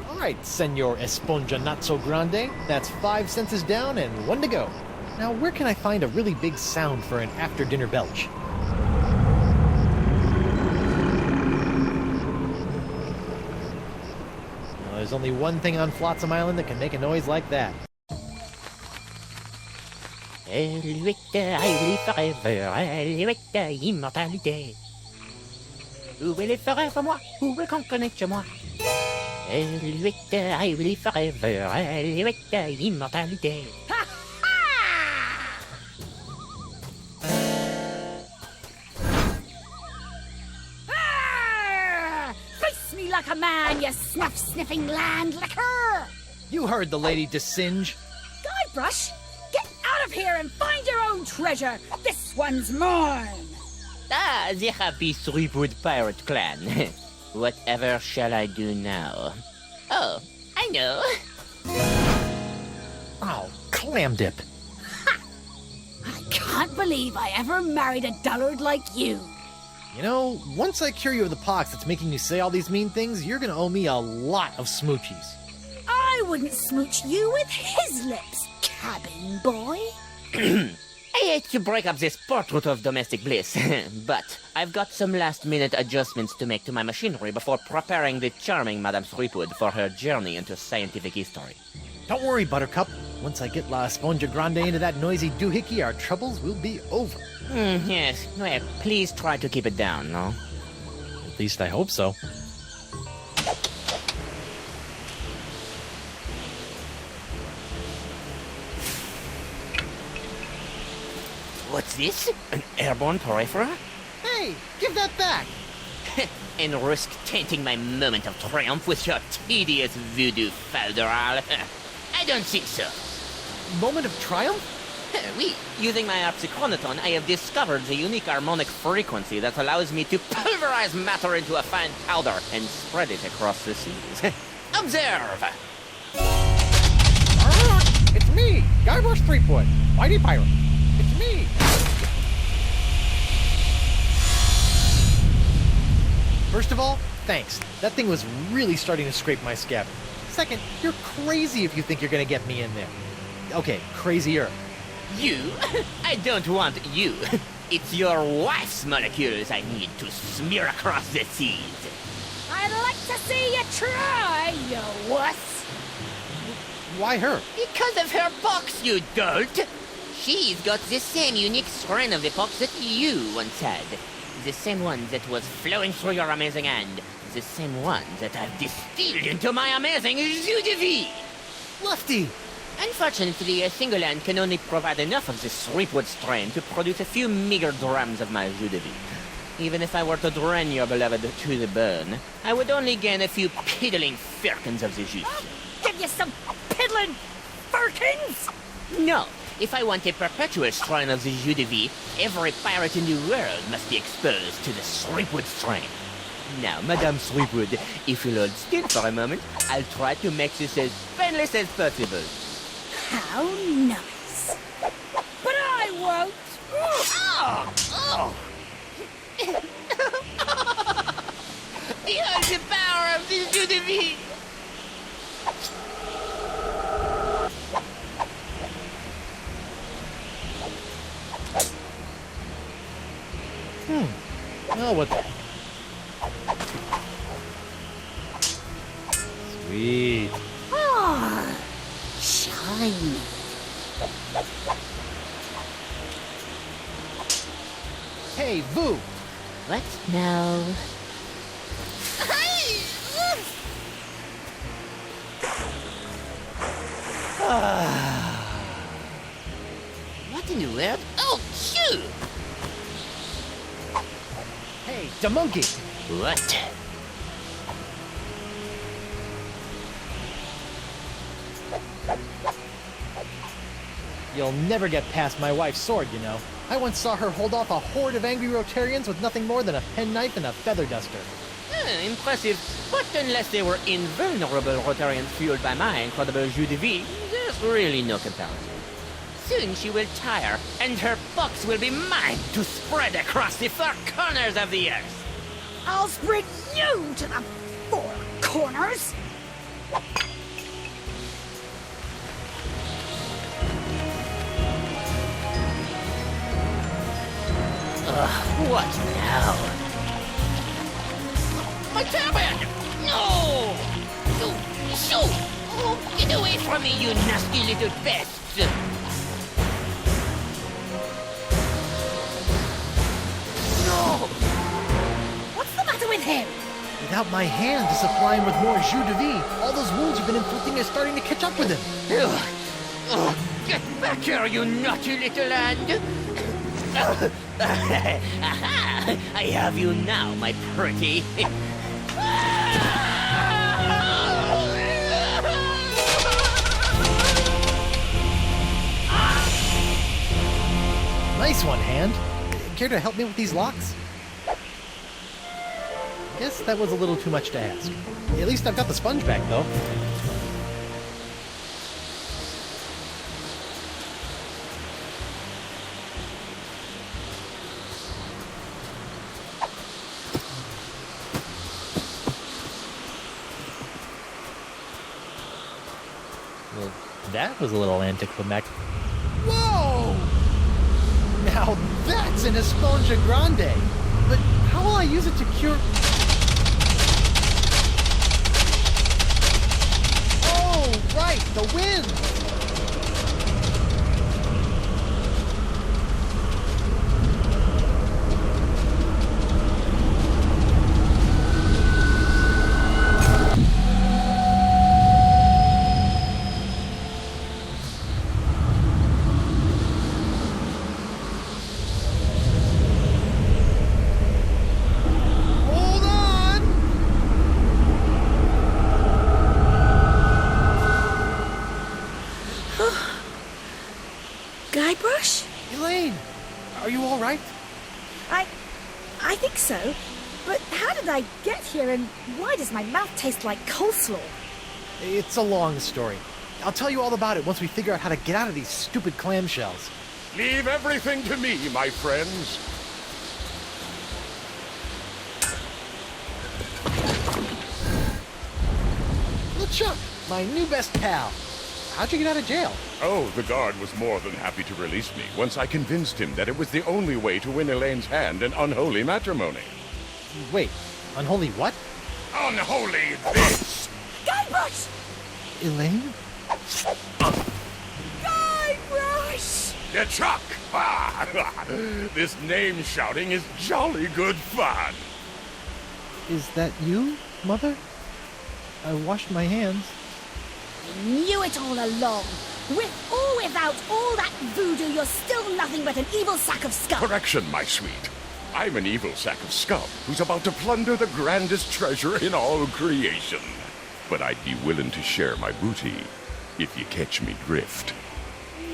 Alright, Senor Esponja Not So Grande. That's 5 senses down and 1 to go. Now, where can I find a really big sound for an after-dinner belch? Well, there's only one thing on Flotsam Island that can make a noise like that. Eluette, I will forever, Eluette, immortalité. Où will it forever moi? Who will conquer nature moi? Eluette, I will forever, Eluette, immortalité. Face me like a man, you snuff-sniffing land licker! You heard the lady Desinge. Guybrush, get out of here and find your own treasure! This one's mine! Ah, the happy Threepwood pirate clan. Whatever shall I do now? Oh, I know. Oh, clam dip. I can't believe I ever married a dullard like you. You know, once I cure you of the pox that's making you say all these mean things, you're gonna owe me a lot of smoochies. I wouldn't smooch you with his lips, cabin boy. I hate to break up this portrait of domestic bliss, but I've got some last-minute adjustments to make to my machinery before preparing the charming Madame Threepwood for her journey into scientific history. Don't worry, Buttercup. Once I get La Esponja Grande into that noisy doohickey, our troubles will be over. Yes. Well, please try to keep it down, no? At least I hope so. What's this? An airborne peripheral? Hey, give that back! And risk tainting my moment of triumph with your tedious voodoo falderal? I don't think so. Moment of triumph? Oui, using my harpsichronoton, I have discovered the unique harmonic frequency that allows me to pulverize matter into a fine powder and spread it across the seas. Observe! It's me, Guybrusha Threepwooda, mighty pirate. It's me! First of all, thanks. That thing was really starting to scrape my scabbard. Second, you're crazy if you think you're gonna get me in there. Okay, crazier. You? I don't want you. It's your wife's molecules I need to smear across the seas. I'd like to see you try, you wuss! Why her? Because of her pox, you dolt! She's got the same unique strain of the pox that you once had. The same one that was flowing through your amazing hand. The same one that I've distilled into my amazing jus de vie! Lefty! Unfortunately, a single hand can only provide enough of this Threepwood strain to produce a few meager drams of my jus de vie. Even if I were to drain your beloved to the bone, I would only gain a few piddling firkins of the juice. Give you some piddling firkins? No. If I want a perpetual strain of the jus de vie, every pirate in the world must be exposed to the Threepwood strain. Now, Madame Threepwood, if you'll hold still for a moment, I'll try to make this as painless as possible. How nice. But I won't. Behold the power of the jus de vie! Oh, what the... Sweet. Ah, shiny. Hey, Vu! What now? What in the world? Oh, shoot! Hey, the monkey! What? You'll never get past my wife's sword, you know. I once saw her hold off a horde of angry Rotarians with nothing more than a penknife and a feather duster. Impressive. But unless they were invulnerable Rotarians fueled by my incredible jus de vie, there's really no comparison. Soon she will tire, and her box will be mine to spread across the four corners of the earth. I'll spread you to the four corners. What now? My turban! No! Shoo! Oh, get away from me, you nasty little pests! No! What's the matter with him? Without my hand to supply him with more jus de vie, all those wounds you've been inflicting are starting to catch up with him. Get back here, you naughty little hand! I have you now, my pretty. Nice one, Hand. Care to help me with these locks? Guess that was a little too much to ask. At least I've got the sponge back, though. Well, that was a little anticlimactic. Whoa! Now that's an Esponja Grande! But how will I use it to cure... Oh, right! The wind! Guybrush? Elaine! Are you alright? I think so. But how did I get here, and why does my mouth taste like coleslaw? It's a long story. I'll tell you all about it once we figure out how to get out of these stupid clamshells. Leave everything to me, my friends. LeChuck, my new best pal. How'd you get out of jail? Oh, the guard was more than happy to release me once I convinced him that it was the only way to win Elaine's hand in unholy matrimony. Wait, unholy what? Unholy this! Guybrush! Elaine? Guybrush! LeChuck! This name shouting is jolly good fun. Is that you, Mother? I washed my hands. Knew it all along. With or without all that voodoo, you're still nothing but an evil sack of scum. Correction, my sweet. I'm an evil sack of scum who's about to plunder the grandest treasure in all creation. But I'd be willing to share my booty if you catch me drift.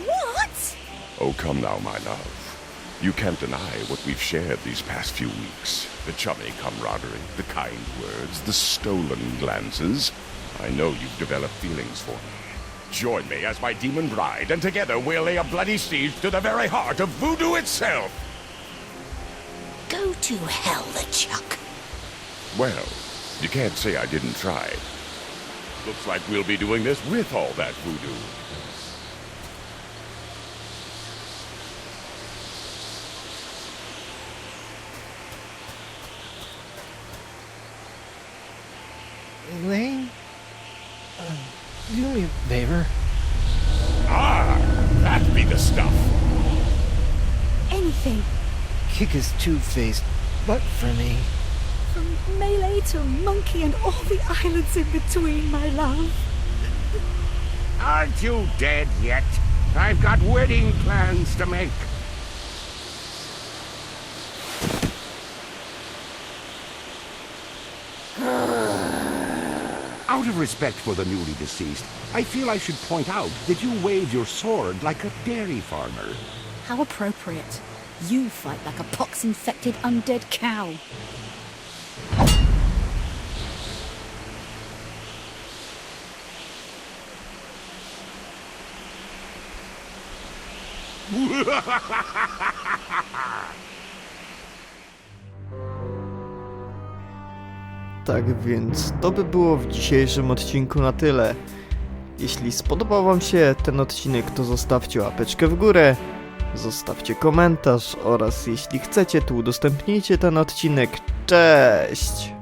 What? Oh, come now, my love. You can't deny what we've shared these past few weeks. The chummy camaraderie, the kind words, the stolen glances. I know you've developed feelings for me. Join me as my demon bride, and together we'll lay a bloody siege to the very heart of voodoo itself. Go to hell, LeChuck. Well, you can't say I didn't try. Looks like we'll be doing this with all that voodoo. Elaine? do me a favor? Ah, that be the stuff. Anything. Kick his two-faced butt for me. From Malay to Monkey and all the islands in between, my love. Aren't you dead yet? I've got wedding plans to make. Out of respect for the newly deceased, I feel I should point out that you wave your sword like a dairy farmer. How appropriate. You fight like a pox-infected undead cow. Tak więc to by było w dzisiejszym odcinku na tyle. Jeśli spodobał wam się ten odcinek, to zostawcie łapeczkę w górę, zostawcie komentarz oraz jeśli chcecie, to udostępnijcie ten odcinek. Cześć!